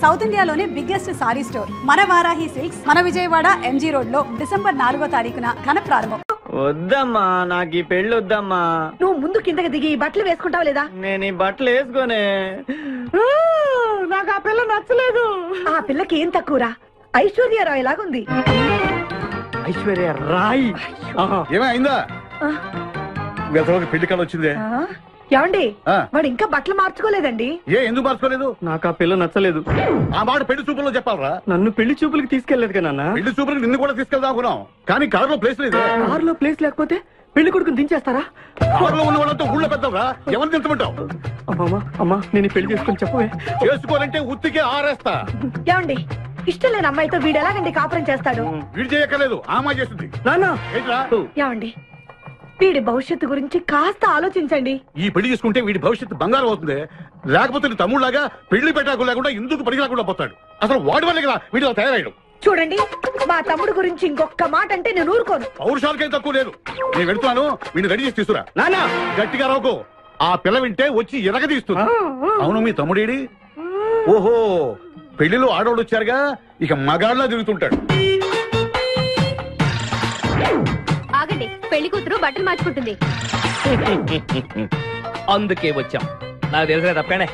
South ఇండియాలోనే biggest sorry store మన Varahi silks మన విజయవాడ ఎంజీ రోడ్ లో డిసెంబర్ 4వ తారీఖున ఘన ప్రారంభం. వద్దమ్మా, నాకు ఈ పెళ్లి వద్దమ్మా. నువ్వు ముందు కిందకి దిగి ఈ బట్టలు వేసుకుంటావు లేదా? నేను ఈ బట్టలు వేసుకోనే. నాకు ఆ పిల్ల నచ్చలేదు. ఆ పిల్లకి ఏం తక్కువరా? ఐశ్వర్యరాయ్ లాగుంది. ఐశ్వర్య రాయ్ ఏమైందా? పెళ్లి కాలం వచ్చిందే. ఏమండి, వాడు ఇంకా బట్టలు మార్చుకోలేదండి. ఎందుకు మార్చుకోలేదు? నాకు ఆ పిల్ల నచ్చలేదు. ఆ మాట పెళ్లి చూపుల్లో చెప్పాలరా. నన్ను పెళ్లి చూపులకి తీసుకెళ్లేదు కదా. పెళ్లి చూపులకి నిన్ను కూడా తీసుకెళ్దాం అనుకున్నాం, కానీ కారులో ప్లేస్ లేదు. కారులో ప్లేస్ లేకపోతే పెళ్లి కొడుకుని దించేస్తారా? కారులో ఉన్న వాళ్ళంతా ఊళ్ళో పెద్దవరా, ఎవరిని దించమంటావు? అమ్మా, నేను పెళ్లి చేసుకుని చెప్పవే. చేసుకోవాలంటే ఉత్తికే ఆరేస్తా. ఏమండి, ఇష్టం లేని అమ్మాయితో వీడు ఎలాగండి కాపురం చేస్తాడు? వీడు చేయక్కర్లేదు, ఆ అమ్మాయి చేస్తుంది. ఏమండి, వీడి భవిష్యత్తు గురించి కాస్త ఆలోచించండి. ఈ పెళ్లి చేసుకుంటే వీడి భవిష్యత్తు బంగారం అవుతుంది. లేకపోతే నీ తమ్ముళ్లాగా పెళ్లి పెట్టాకు లేకుండా ఎందుకు పనికి రాకుండా పోతాడు. అసలు వాడి వల్లే కదా వీడిలో తయారయ్యాడు. చూడండి, మా తమ్ముడు గురించి ఇంకొక మాట అంటే నేను ఊరుకోను. పౌరుషాలకేం తక్కువ లేదు. నేను వెళ్తున్నాను, వీడిని రెడీ చేసి తీసుకురా. నాన్న గట్టిగా రావుకో, ఆ పిల్ల వింటే వచ్చి ఎరగదీస్తుంది. అవును, మీ తమ్ముడేడి? ఓహో, పెళ్లిలో ఆడవాళ్ళు వచ్చారుగా, ఇక మగాళ్ళ తిరుగుతుంటాడు. ఆగండి, పెళ్లి కూతురు బట్టలు మార్చుకుంటుంది. అందుకే వచ్చాం. నాకు తెలిసిన తప్పనే.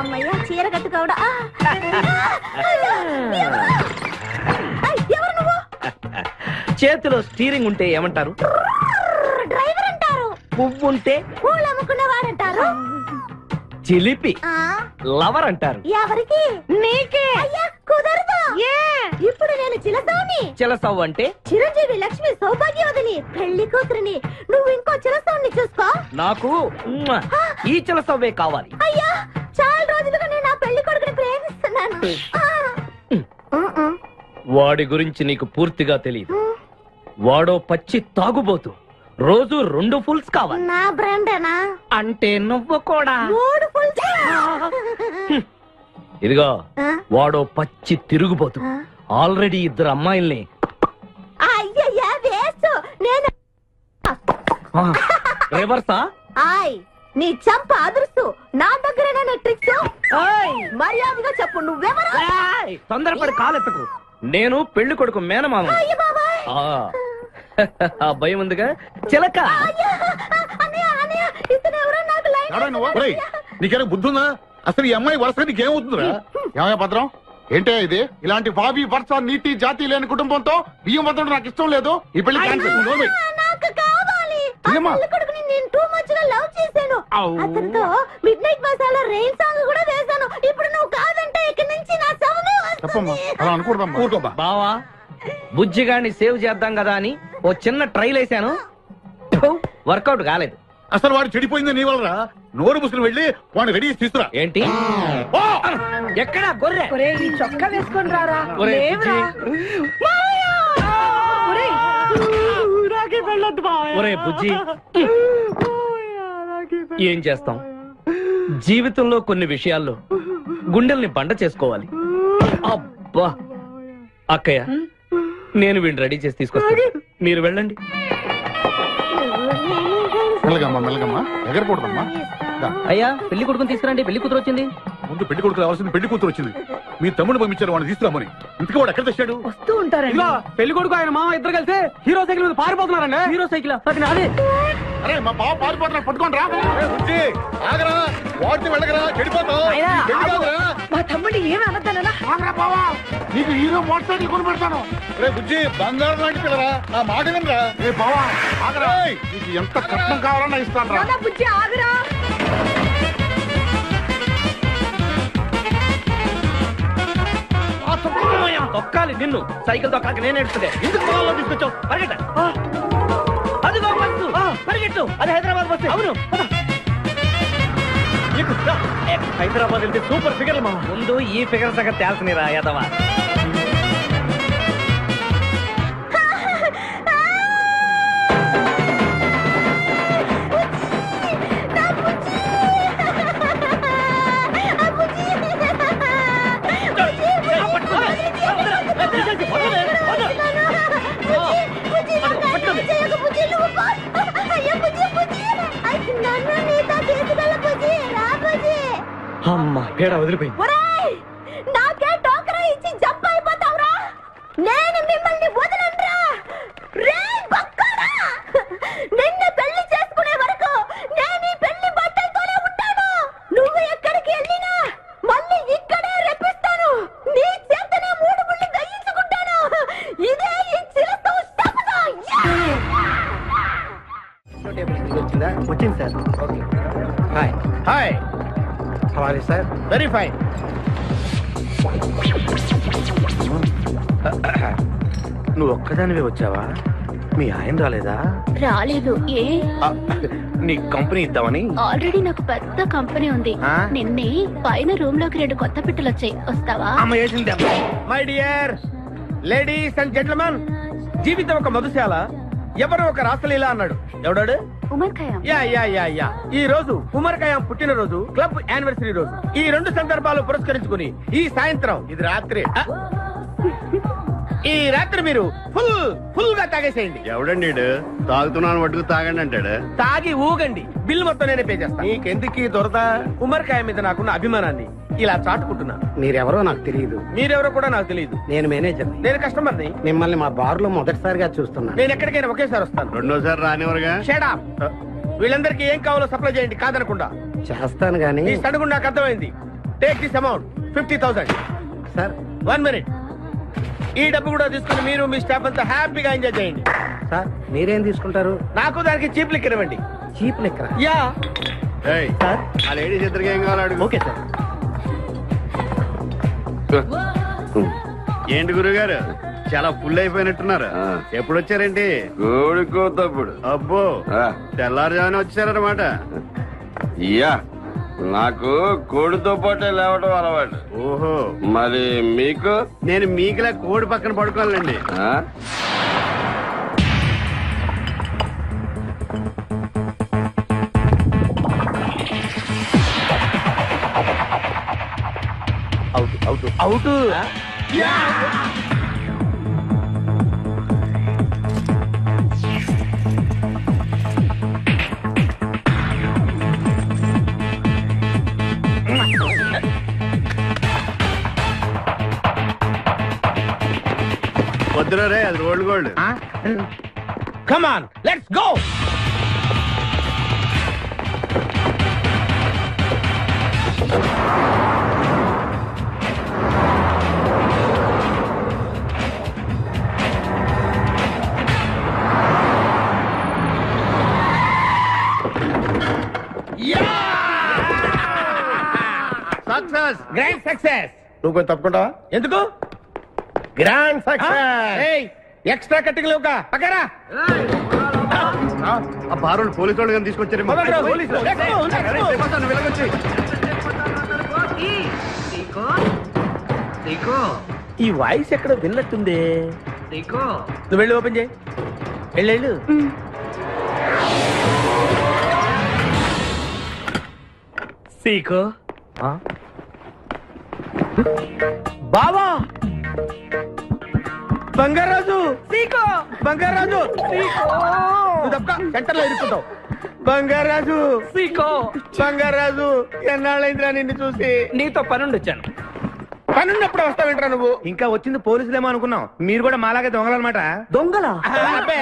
అమ్మయ్య, చీర కట్టుకోవడా? ఎవరు నువ్వు? చేతిలో స్టీరింగ్ ఉంటే ఏమంటారు? డ్రైవర్ అంటారు. పువ్వు ఉంటే పూలు అమ్ముకున్నవాడంటారు. చిలిపి లవర్ అంటారు. ఎవరికి? నీకే. అయ్యా కుదరదు. ఇప్పుడు నేను చిలసౌని. చిలసౌ అంటే చిరంజీవి లక్ష్మి సౌభాగ్యవతిని, పెళ్లి కూతురిని. నువ్వు ఇంకో చిలసౌని చూసుకో. నాకు ఈ చిలసవ్వే కావాలి. అయ్యా, చాలా రోజులుగా నేను ఆ పెళ్లి కొడుకుని ప్రేమిస్తున్నాను. వాడి గురించి నీకు పూర్తిగా తెలియదు. వాడో పచ్చి తాగుబోతు. రోజు 2 ఫుల్స్ కావాలి. నా బ్రాండేనా? అంటే నువ్వు కూడా 3 ఫుల్స్. ఇదిగో, వాడో పచ్చి తిరుగుబోతు. ఆల్రెడీ 2 అమ్మాయిల్ని. అయ్యయ్యా, వేస్ట్. నేను రివర్సా? ఆయ్, నీ చంప అదురుస్తూ నా దగ్గరేనా ట్రిక్స్? మర్యాదగా చెప్పు, నువ్వెవరు? తొందరపడి కాలెత్తకు. నేను పెళ్లి కొడుకు మేనమామ. ఆ భయం ఉందిగా చిలక. నీకేనా బుద్ధుందా? అసలు ఈ అమ్మాయి వరుస నీకేమవుతుందిరా? ఏమయ్య భద్రం, ఏంటే ఇది? ఇలాంటి బాబీ వరుస నీతి జాతి లేని కుటుంబంతో బియ్యం వద్ద నాకు ఇష్టం లేదు. ఈ పెళ్లి క్యాన్సిల్. నాకు కావాలి. పెళ్లి కొడుకుని నేను టూ మచ్ గా లవ్ చేశాను. అతనితో mid night masala rain song కూడా వేశాను. ఇప్పుడు నువ్వు కాదంటే ఇక్కడి నుంచి నా శవమే వస్తుంది. అలా అనుకూడదమ్మా. బావా, బుజ్జిగాన్ని సేవ్ చేద్దాం కదా అని ఓ చిన్న ట్రైల్ వేసాను. వర్కౌట్ కాలేదు. అసలు వాడు చెడిపోయింది నీ వల్ల. నోరు ముసుకుని వెళ్ళి వాడిని రెడీ తీసుకురా. ఏంటి? ఎక్కడా గొర్రె? ఈ చొక్కా వేసుకొని రారా. ఒరే బుజ్జి, ఏం చేస్తాం? జీవితంలో కొన్ని విషయాల్లో గుండెల్ని బండ చేసుకోవాలి. అబ్బా, అక్కయ్య, నేను వీడిని రెడీ చేసి తీసుకొస్తాను. మీరు వెళ్ళండి. మెల్లగమ్మా, ఎగరకూడదమ్మా. అయ్యా, పెళ్లి కొడుకుని తీసుకురండి. పెళ్లి కూతురు వచ్చింది. ముందు పెళ్లి కొడుకు రావాల్సింది, పెళ్లి కూతురు వచ్చింది. మీ తమ్ముడు పంపించారు వాడిని తీసుకురామని. ఇంతకీ వాడు ఎక్కడ తెచ్చాడు? వస్తూ ఉంటారండి. పెళ్లి కొడుకు ఆయన మామ ఇద్దరు కలిసి హీరో సైకిల్ మీద పారిపోతున్నారండి. హీరో సైకిల్ అదే. అరే, మా బావ పారిపోతున్నాడు, పట్టుకోండి రా. ఆగరా, వాడిని వెళ్ళగరా, చెడిపోతావు. మా తమ్ముడిని ఏమి అనద్దనా? నీకు హీరో మోటార్ సైకిల్ కొని పెడతాను. రే బుజ్జి, బంగారం లాంటి పిల్లరా, నా మాట వినరా. ఏ బావా, ఆగరా. నీకు ఎంత కట్నం కావాలన్నా ఇస్తాను రా. బుజ్జి ఆగరా. తొక్కాలి నిన్ను. సైకిల్ తొక్కాక నేను ఎడుతుండే. ఎందుకు పొలంలో తీసుకొచ్చావు? పరిగెట్ట. అదిగో బస్సు, పరిగెట్టు. అది హైదరాబాద్ బస్సు. అవును, హైదరాబాద్ వెళ్తే సూపర్ ఫిగర్. మా ముందు ఈ ఫిగర్ సగం తేల్సనిరా యాదవా. అమ్మా, పేడ వదిలిపోయింది. నాకే fine sir. Okay hi hi, how are you sir? Very fine. నువ్వు ఒక్కదానివే వచ్చావా? మీ ఆయన రాలేదా? రాలేదు. ఏ నీ కంపెనీ ఇద్దామని. ఆల్రెడీ నాకు పెద్ద కంపెనీ ఉంది. ఆ? నిన్నే పైన రూమ్ లోకి 2 కొత్త పిట్టలు వచ్చాయి, వస్తావా? అమ్మ వేసింది. My dear ladies and gentlemen, జీవితం ఒక మధుశాల, ఎవరు ఒక రాసలీలా అన్నాడు. ఎవడాడు? Omar Khayyam. Yeah yeah yeah yeah ఈ రోజు ఉమర్ ఖయాం పుట్టినరోజు, క్లబ్ యానివర్సరీ రోజు. ఈ 2 సందర్భాలు పురస్కరించుకుని ఈ సాయంత్రం, ఇది రాత్రి. ఈ రాత్రి మీరు ఫుల్ గా తాగేసేయండి. ఎవడండి ఈడు? తాగుతున్నాను మట్టుకు తాగండి అంటాడు. తాగి ఊగండి, బిల్ మొత్తం నేనే పే చేస్తాను. నీకెందుకు ఈ దొరద? ఉమర్ ఖయాం మీద నాకున్న అభిమానాన్ని ఇలా చాటుకుంటున్నాను. మీరెవరో నాకు తెలియదు. మీరెవరో కూడా నాకు తెలియదు. నేను మేనేజర్. నేను కస్టమర్ని. మిమ్మల్ని మా బార్ లో మొదటిసారిగా చూస్తున్నాను. నేను ఎక్కడికైనా ఒకేసారి వస్తాను. రెండోసారి రానివరుగా. Shut up. వీళ్ళందరికీ ఏం కావాలో సప్లై చేయండి, కాదనకుండా. చేస్తాను గానీ ఈ సడుగు నాకు అర్థమైంది. Take this amount 50,000. Sir. 1 minute. ఈ డబ్బు కూడా తీసుకుని మీరు మీ స్టాఫ్ అంతా హ్యాపీగా ఎంజాయ్ చేయండి. సార్ మీరేం తీసుకుంటారు? నాకు దానికి చీప్ లిక్కర్ ఇవ్వండి. చీప్ లెక్కరా? యా ఏయ్, సార్. ఆ లేడీస్ ఇద్దరికి ఏం కావాలి అడుగు. Okay sir. ఏంటి గురుగారు, చాలా ఫుల్ అయిపోయినట్టున్నారు. ఎప్పుడు వచ్చారేంటి? కోడికోతప్పుడు అబ్బో, తెల్లారుజామున వచ్చారన్నమాట. యా నాకు కోడితో పాటే లేవడం అలవాటు. ఓహో, మరి మీకు? నేను మీకులా కోడి పక్కన పడుకోవాలండి. ఆ? అవుట్. వద్దురా రే, అది rolled gold. Come on, let's go. Success, grand success. నువ్వు కొంచెం తప్పుకుంటావా? ఎందుకు? Grand success. ఎక్స్ట్రా కట్టింగ్ లేవుగా, పక్కరా. ఆ బారులు పోలీసు వాళ్ళు కానీ తీసుకొచ్చారు. ఈ వాయిస్ ఎక్కడో విన్నట్టుంది. నువ్వు వెళ్ళి ఓపెన్ చేయి. వెళ్ళు. సీకో బావా, బంగారాజు. సీకో బంగారాజు. నువ్వు తప్ప సెంటర్ లో ఇరుక్కుంటావు. బంగారాజు. సీకో బంగారాజు, ఎన్నాళ్ళైందిరా నిన్ను చూసి. నీతో పనుండి వచ్చాను. పనున్నప్పుడు వస్తావేంట్రా నువ్వు? ఇంకా వచ్చింది పోలీసులేమో అనుకున్నాం. మీరు కూడా మాలాగే దొంగలన్నమాట. దొంగల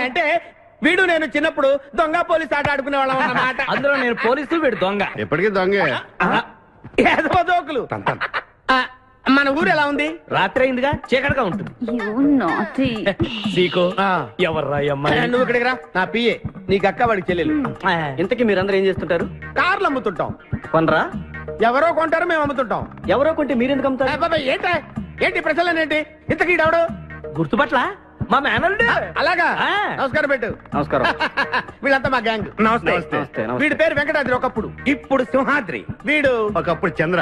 అంటే వీడు నేను చిన్నప్పుడు దొంగ పోలీసు ఆట ఆడుకునే వాళ్ళం అన్నమాట. అందులో నేను పోలీసు, వీడు దొంగ. ఎప్పటికీ దొంగే. జోకులు. మన ఊరు ఎలా ఉంది? రాత్రి అయిందిగా, చీకటిగా ఉంటుంది. సీకో ఎవర్రా అమ్మాయి? నువ్వు ఇక్కడికి రా, నా పిఏ. నీకు అక్క, వాడికి చెల్లెలు. ఇంతకీ మీరందరూ ఏం చేస్తుంటారు? కార్లు అమ్ముతుంటాం. కొనరా? ఎవరో కొంటారు, మేము అమ్ముతుంటాం. ఎవరో కొంటే మీరెందుకు అమ్ముతారు? ఏంటి ప్రశ్నలేంటి? ఇంతకీ ఎవడు? గుర్తుపట్ల మా మేనల్డ్. అలాగా, నమస్కారం పెట్టు. నమస్కారం. వీళ్ళంతా మా గ్యాంగ్. నమస్తే. వీడి పేరు వెంకటాద్రి, ఒకప్పుడు. ఇప్పుడు సింహాద్రి. వీడు ఒకప్పుడు చంద్ర,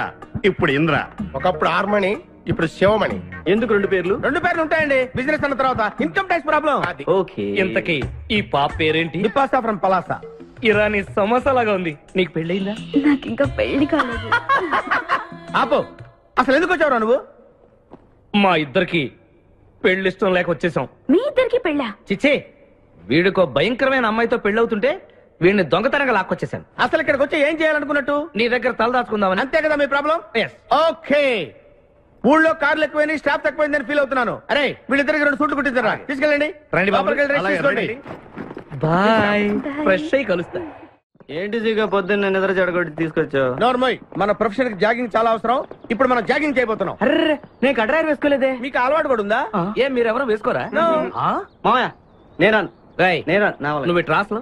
ఇప్పుడు ఇంద్ర. ఒకప్పుడు ఆర్మణి, ఇప్పుడు శివమణి. ఎందుకు 2 పేర్లు? 2 పేర్లు ఉంటాయండి. బిజినెస్ అన్న తర్వాత ఇన్కమ్ ట్యాక్స్ ప్రాబ్లం. ఓకే. ఇంతకీ ఈ పాప పేరేంటి? నిపాసా ఫ్రమ్ పలాసా. ఇరానీ సమోసా లాగా ఉంది. నీకు పెళ్ళయిందా? నాకు ఇంకా పెళ్లి కాలేదు. ఆపో, అసలు ఎందుకు వచ్చావురా నువ్వు? మా ఇద్దరికి పెళ్లిష్టం లేక వచ్చేసాం. మీ ఇద్దరికి పెళ్ళా? చిచ్చే, వీడికో భయంకరమైన అమ్మాయితో పెళ్ళవుతుంటే వీడిని దొంగతనంగా లాక్కొచ్చేసాను. అసలు ఇక్కడికి వచ్చి ఏం చేయాలనుకున్నట్టు? నీ దగ్గర తలదాచుకుందామని. అంతే కదా మీ ప్రాబ్లం? ఓకే. ఊళ్ళో కార్లు ఎక్కువైంది, స్టాఫ్ తక్కువైందని ఫీల్ అవుతున్నాను. అరే, వీళ్ళిద్దరికి 2 సూట్లు కుట్టించారా? తీసుకెళ్ళండి. బాయ్. ఫ్రెష్ అయ్యి కలుస్తా. ఏంటి సీగా పొద్దున్న నిద్ర చెడగొట్టి తీసుకొచ్చావు? నోర్మోయ్, మన ప్రొఫెషన్ కి జాగింగ్ చాలా అవసరం. ఇప్పుడు మనం జాగింగ్ చేయబోతున్నాం. అర్రే, నేను కడ్రాయర్ వేసుకోలేదే. మీకు అలవాటు కూడా ఉందా? ఏం మీరెవరూ వేసుకోరా? మామయ్య నేనా? నువ్వు ట్రాస్ లో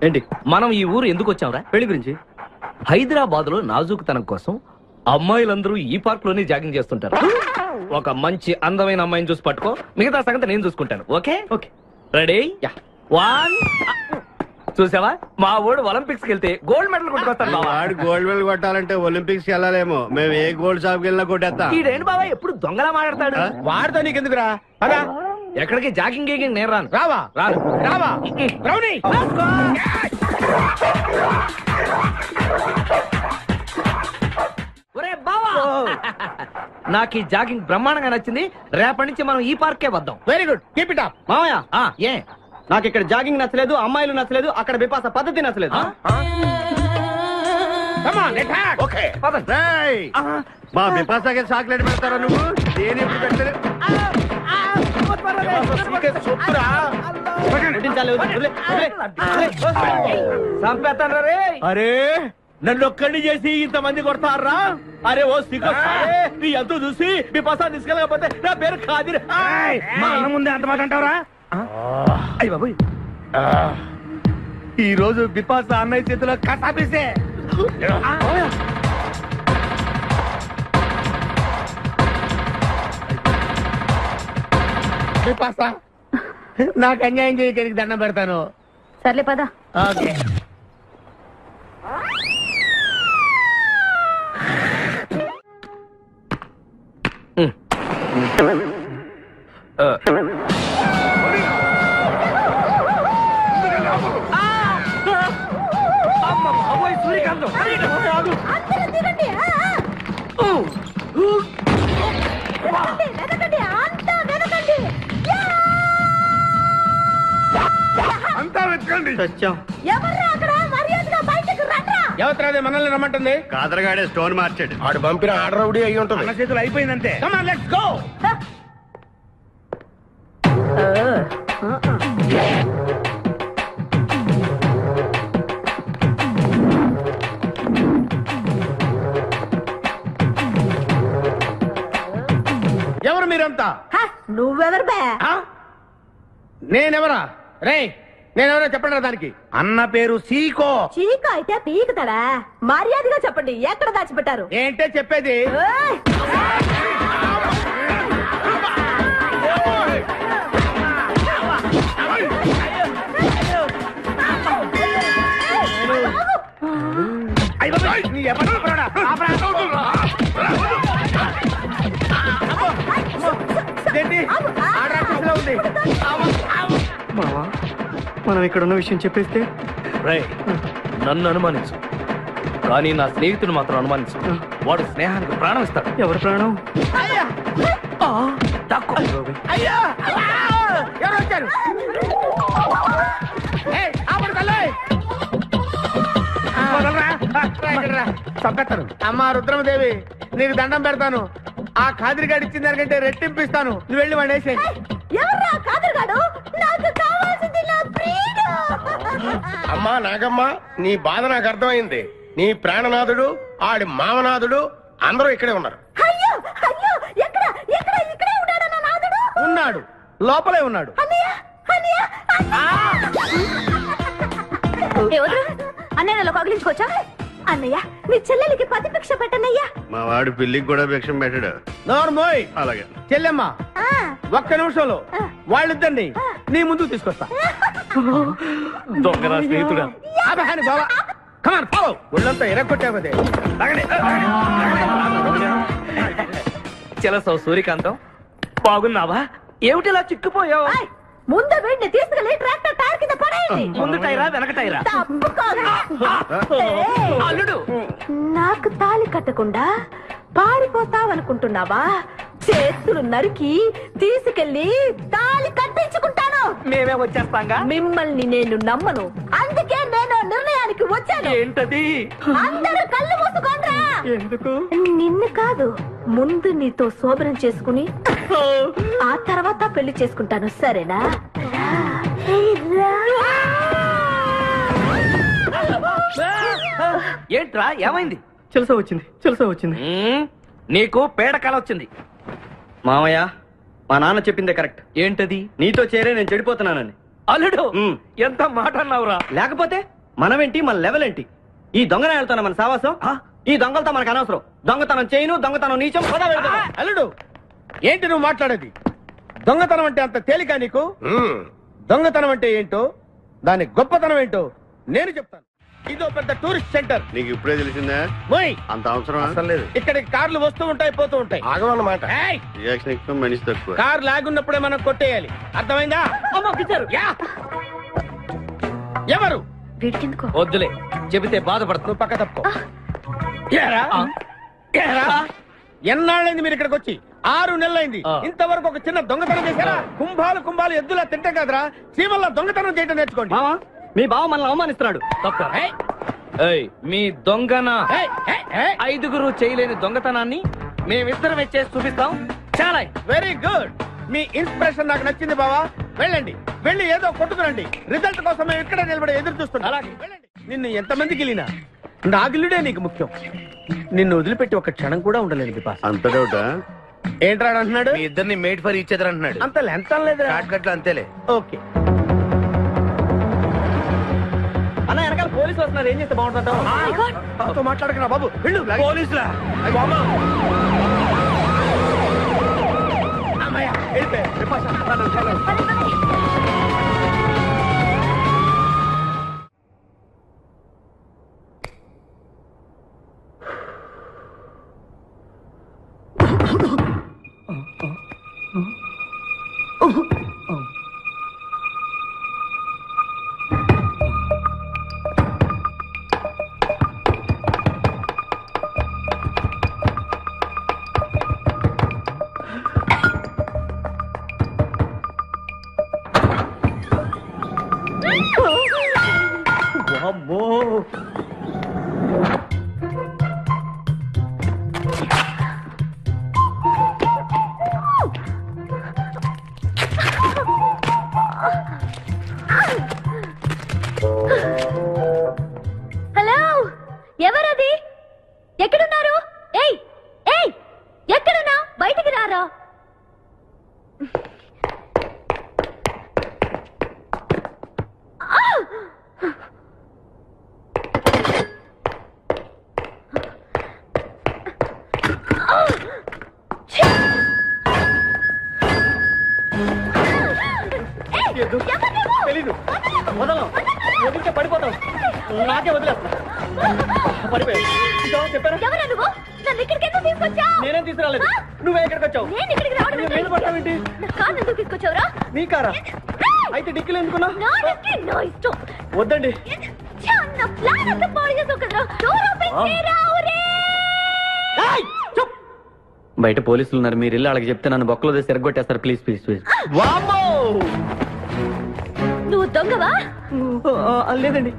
ఏంటి మనం ఈ ఊరు ఎందుకు వచ్చాంరా? పెళ్లి గురించి. హైదరాబాద్ లో నాజూకుతనం కోసం అమ్మాయిలందరూ ఈ పార్క్ లోనే జాగింగ్ చేస్తుంటారు. ఒక మంచి అందమైన అమ్మాయిని చూసి పట్టుకో, మిగతా సంగతి నేను చూసుకుంటాను. Okay okay ready? 1 చూసావా, మా ఊడు ఒలింపిక్స్ వెళ్తే గోల్డ్ మెడల్ కొట్టుకొస్తాను. వాడు గోల్డ్ మెడల్ కొట్టాలంటే ఒలింపిక్స్ వెళ్ళాలేమో. మేము ఏ గోల్డ్ షాప్ వెళ్ళినా కొట్టేస్తాం. ఈడేంటి బాబా ఎప్పుడు దొంగలా మాట్లాడతాడు? వాడితో నీకెందుకురా? అదా ఎక్కడికి జాగింగ్ గీగింగ్ నేను రాను. రావా రాను. రావా రౌడీ. ఒరే బావా, నాకు ఈ జాగింగ్ బ్రహ్మాండంగా నచ్చింది. రేపటి నుంచి మనం ఈ పార్కే వద్దాం. Very good, keep it up. మామయ్య, ఏ నాకు ఇక్కడ జాగింగ్ నచ్చలేదు, అమ్మాయిలు నచ్చలేదు, అక్కడ బిపాస పద్ధతి నచ్చలేదు. ఓకే మా బిపాసాకి చాక్లెట్ పెడతారా నువ్వు? నేను ఎప్పుడు పెట్టలేదు. చంపేస్తాను రే. అరే నన్ను ఒక్కడిని చేసి ఇంతమంది కొడతారా? అరే ఓ సిగ్గు, నీ ఎంతో చూసి బిపాసా తీసుకెళ్ళకపోతే నా పేరు ఖాదిర్. మా అన్న ముందే అంత మాట అంటావరా? అయ్య బాబోయ్, ఈ రోజు బిపాసా అన్నయ్య చేతిలో కసాపిస్తే. బిపాసా, నాకు అన్యాయం చేయడానికి దండం పెడతాను. సర్లే పద. ఓకే. సూర్యకాంతం అందరూ దిగండి. వెనకండి, అంతా వెనకండి. అంతా వెతకండి. ఎవర్రా అక్కడ? మర్యాదగా బయటకు రండ్రా. ఎవరు మనల్ని రమ్మంటుంది? కాదరగాడే స్టోన్ మార్చాడు. ఆడు పంపిన ఆర్డర్ రౌడీ అయి ఉంటుంది. మన చేతులు అయిపోయిందంటే. Come on, let's go. ఎవరు మీరంతా? నువ్వెవరు బే? నేనెవరా? రే నేనెవరో చెప్పండి దానికి. అన్న పేరు సీకో. చీక అయితే పీకుతాడా? మర్యాదగా చెప్పండి, ఎక్కడ దాచిపెట్టారు? ఏంటే చెప్పేది? ఏయ్! నీ ఎవరు చెప్పరాడా? ఏంటి? ఆర్డర్ ఆఫీసులో ఉంది. మనం ఇక్కడ ఉన్న విషయం చెప్పేస్తే రేయ్, నన్ను అనుమానించు, కానీ నా స్నేహితుడు మాత్రం అనుమానించు. వాడు స్నేహానికి ప్రాణం ఇస్తాడు. ఎవరి ప్రాణం? అయ్యా అయ్యా ఎవరు వచ్చారు? చంపేస్తాను. అమ్మా రుద్రమదేవి, నీకు దండం పెడతాను. ఆ ఖాదిరిగాడు ఇచ్చిన దానికంటే రెట్టింపిస్తాను. నువ్వు వెళ్ళి వాడు వేసేయ్. ఎవర్రా కాదరుగాడు? నాకు కావాల్సింది నా ప్రియుడు. అమ్మా నాగమ్మ, నీ బాధ నాకు అర్థమైంది. నీ ప్రాణనాథుడు, ఆడి మామనాథుడు అందరూ ఇక్కడే ఉన్నారు. అయ్యో అయ్యో, ఎక్కడ ఎక్కడ? ఇక్కడే ఉన్నాడు నా నాదుడు. ఉన్నాడు, లోపలే ఉన్నాడు. అన్నయ్య అన్నయ్య అన్నయ్య నన్ను కగిలించుకోవచ్చా? అన్నయ్య, నీ చెల్లెలికి పతి భిక్ష పెట్టనయ్యా. మా వాడు పిల్లికి కూడా భిక్షం పెట్టాడు. నోర్మోయ్. అలాగే చెల్లెమ్మ, ఒక్క నిమిషంలో వాళ్ళిద్దరిని నీ ముందుకు తీసుకొస్తా. దొంగరా స్నేహితుడా. బాబా కమాన్ ఫాలో. ఒళ్ళంతా ఎరగొట్టావదే. చెలసో సూర్యకాంతం, బాగున్నావా? ఏమిటిలా చిక్కుపోయావు? ఏయ్, ముందు వీడిని తీసుకెళ్లి ట్రాక్టర్ టైర్ కింద పడేయండి. ముందు టైరా వెనక టైరా? తప్పుకోగా. ఏయ్, అల్లుడు, నాకు తాళి కట్టకుండా పారిపోతావనుకుంటున్నావా? చేతులు నరికి తీసుకెళ్లి తాళి కట్టించుకుంటాను. మేమే వచ్చేస్తాంగా. మిమ్మల్ని నేను నమ్మను, అందుకే నేను నిర్ణయానికి వచ్చాను. ఏంటది? అందరూ కళ్ళు మూసుకోండ్రా. ఎందుకు? నిన్ను కాదు, ముందు నీతో శోభనం చేసుకుని ఆ తర్వాత పెళ్లి చేసుకుంటాను, సరేనా? ఏంట్రా, ఏమైంది? చెలసా వచ్చింది. నీకు పేడకాల వచ్చింది. మామయ్య, మా నాన్న చెప్పిందే కరెక్ట్. ఏంటది? నీతో చేరే నేను చెడిపోతున్నానని. అల్లుడు ఎంత మాట అన్నావురా. లేకపోతే మనమేంటి, మన లెవెల్ ఏంటి? ఈ దొంగనే వెళ్తాను మన సావాసం. ఈ దొంగలతో మనకు అనవసరం. దొంగతనం చేయను, దొంగతనం నీచం. అల్లుడు ఏంటి నువ్వు మాట్లాడేది? దొంగతనం అంటే అంత తేలిక నీకు? దొంగతనం అంటే ఏంటో, దాని గొప్పతనం ఏంటో నేను చెప్తాను. ఇదో పెద్ద టూరిస్ట్ సెంటర్. నీకు ఇప్పుడే తెలిసిందా? అంత అవసరం లేదు. ఇక్కడికి కార్లు వస్తూ ఉంటాయి, పోతూ ఉంటాయి. ఆగమన్నమాట. రియాక్షన్ ఎక్కువ, మనిషి తక్కువ. కార్ లాగున్నప్పుడే మనం కొట్టేయాలి, అర్థమైందా? ఎవరు? వద్దులే, చెబితే బాధపడుతు. నువ్వు పక్క తప్పుకో. ఎన్నాళ్ళైంది మీరు ఇక్కడికి వచ్చి? 6 నెలలైంది. ఇంతవరకు ఒక చిన్న దొంగతనం చేశారా? కుంభాలు ఎద్దులా తింటే కదరా, చీమల్లా దొంగతనం చేయటం నేర్చుకోండి. మీ బావ మనల్ని అవమానిస్తున్నాడు. మీ దొంగన 5గురు చేయలేని దొంగతనాన్ని మేమిద్దరమే చేసి చూపిస్తాం. చాలా వెరీ గుడ్. మీ ఇన్స్పిరేషన్ నాకు నచ్చింది బావా. వెళ్ళండి, వెళ్ళి ఏదో కొట్టుకురండి. రిజల్ట్ కోసం మేము ఇక్కడ నిలబడి ఎదురు చూస్తున్నాం. అలాగే వెళ్ళండి. నిన్ను ఎంతమంది గిలినా నా గిల్లుడే నీకు ముఖ్యం. నిన్ను వదిలిపెట్టి ఒక క్షణం కూడా ఉండలేదు బిపాస్. అంత డౌటా? ఏంట్రా అంటున్నాడు? మీ ఇద్దరిని మేడ్ ఫర్ ఈచ్ అదర్ అంటున్నాడు. అంత లెంత లేదు. షార్ట్ అంతేలే. ఓకే అన్న, వెనకాల పోలీసు వస్తున్నారు. ఏం చేస్తే బాగుంటుంటావు? మాట్లాడకరా బాబు. వెళ్ళు. పోలీసులా? హలో, ఎవరది? ఎక్కడున్నారు? ఏయ్ ఏయ్, ఎక్కడున్నా? బయటికి రారా. తెలీదు. వదలం, వదిలితే పడిపోతాం. నాకే వదిలేస్తా. పడిపోయావు. చెప్పారా? ఎవరా నువ్వు? నన్ను ఇక్కడికి ఎందుకు తీసుకొచ్చావు? నేనేం తీసుకురాలేదు. నువ్వే ఎక్కడికి వచ్చావు? నేను ఇక్కడికి రావడం నేను పట్టావేంటి? నా కారు ఎందుకు తీసుకొచ్చావురా? నీ కారా? అయితే డిక్కీలు ఎందుకున్నావు? నా డిక్కీ నా ఇష్టం. వద్దండి. నా ప్లాన్ అంతా పాడు చేసావు కదరా. డోర్ ఓపెన్ చేయరా. బయట పోలీసులు ఉన్నారు. మీరు ఇల్లు వాళ్ళకి చెప్తే నన్ను బొక్కలో తీసి ఎరగొట్టేస్తారు. Please please please. నువ్వు దొంగవా? లేదండి.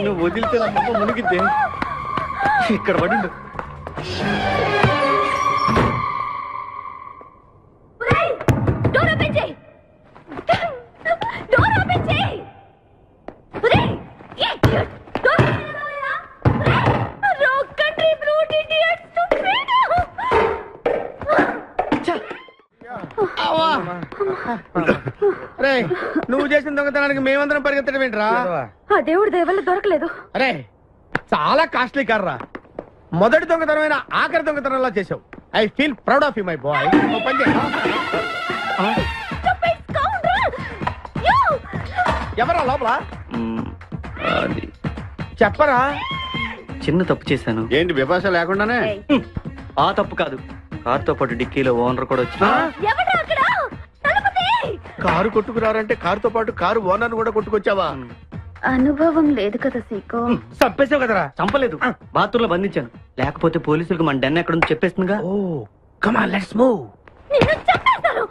నువ్వు వదిలితే నా మొక్క మునిగిద్దే. ఇక్కడ పడిండు. డోర్ ఓపెన్ చేయి. డోర్ ఓపెన్ చేయి. Rock country brute idiots. నువ్వు చేసిన దొంగతనానికి మేమందరం పరిగెత్తడం ఏంట్రా? ఆ దేవుడి దయవల్ల దొరకలేదు. అరే, చాలా కాస్ట్లీ కార్రా. మొదటి దొంగతనమైన ఆఖరి దొంగతనంలా చేసావు. I feel proud of you my boy. ఎవరా లోపల? చెప్పరా. చిన్న తప్పు చేశాను. ఏంటి విపాస లేకుండానే? ఆ తప్పు కాదు, కారుతో పాటు డిక్కీలో ఓనర్ కూడా వచ్చి కారు కొట్టుకురారంటే కారుతో పాటు కారు ఓనర్ కూడా కొట్టుకొచ్చావా? అనుభవం లేదు కదా సీకో. చంపేసావు కదరా? చంపలేదు, బాత్రూంలో బంధించాను. లేకపోతే పోలీసులకు మన డెన్ ఎక్కడ చెప్పేస్తుందిగా. Oh come on let's move. నిన్ను చంపేస్తారు.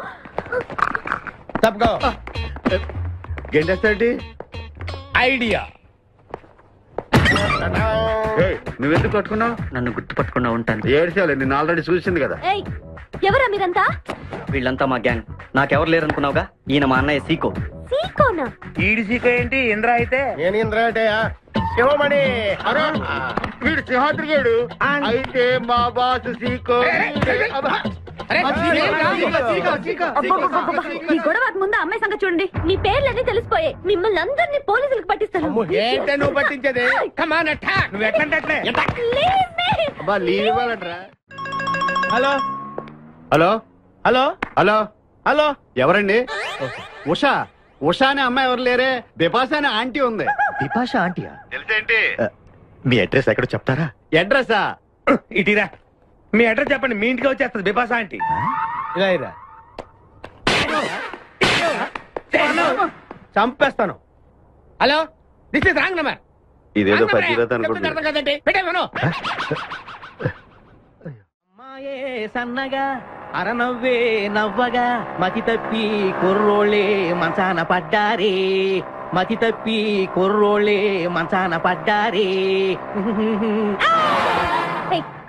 తప్పుకో. గెంటేస్తాటి ఐడియా. నువ్వెందుకు కొట్టుకున్నావు? నన్ను గుర్తుపట్టకుండా ఉంటాను. ఏడ్చాలి, నిన్ను ఆల్రెడీ చూసింది కదా. ఏయ్, ఎవరా మీరంతా? వీళ్ళంతా మా గ్యాంగ్. నాకెవరు లేరనుకున్నావుగా, ఈయన మా అన్నయ్య సీకో. సీకోనా? ఈడి సీకో ఏంటి? ఇంద్ర అయితే నేను ఇంద్ర అంటే శివమణి. వీడు సింహాద్రి గాడు అయితే మా బాసు సీకో ఈ గొడవకు ముందు అమ్మాయి సంగతి చూడండి. మీ పేర్లన్నీ తెలిసిపోయాయి. మిమ్మల్ని అందరినీ పోలీసులకు పట్టిస్తాను. ఏంటే నువ్వు పట్టించేది? నువ్వు ఎట్లంటే అబ్బా లీవ్ ఇవ్వాలట్రా. Hello hello hello hello hello, ఎవరండి? ఉషా. ఉషా అనే అమ్మాయి ఎవరు లేరే, బిపాసా అనే ఆంటీ ఉంది. బిపాషా ఆంటీయా? తెలుసేంటి? మీ అడ్రస్ ఎక్కడో చెప్తారా? అడ్రసా? ఇటీరా మీ అడ్రస్ చెప్పండి, మీ ఇంటికి వచ్చేస్తుంది బిపాసా ఆంటీ. ఇలా ఇరా, చంపేస్తాను. Hello, this is wrong number. ఇదేదో పచ్చిరత అనుకుంటున్నా. కదండి, పెట్టేమను. అమ్మాయే సన్నగా అరనవ్వే నవ్వగా మతి తప్పి కుర్రోళ్ళే మంచాన పడ్డారే, మతి తప్పి కుర్రోళ్ళే మంచాన పడ్డారే.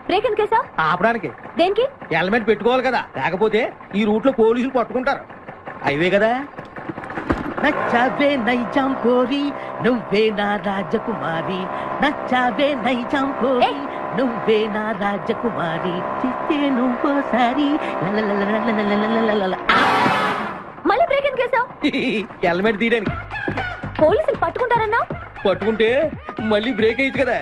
బ్రేక్ ఎందుకు వేసావ్? ఆపడానికి. దేనికి? హెల్మెట్ పెట్టుకోవాలి కదా, లేకపోతే ఈ రూట్ లో పోలీసులు పట్టుకుంటారు. హైవే కదా. నచ్చావే నైజాం కోరి నువ్వే నా రాజకుమారి, నచ్చావే నైజాం కోరి నువ్వే నా రాజకుమారి, చిస్తే నువ్వోసారి. మళ్ళీ బ్రేక్ ఎందుకు వేసావ్? హెల్మెట్ తీయడానికి. పోలీసులు పట్టుకుంటారన్నా? పట్టుకుంటే మళ్ళీ బ్రేక్ అయ్యింది కదా.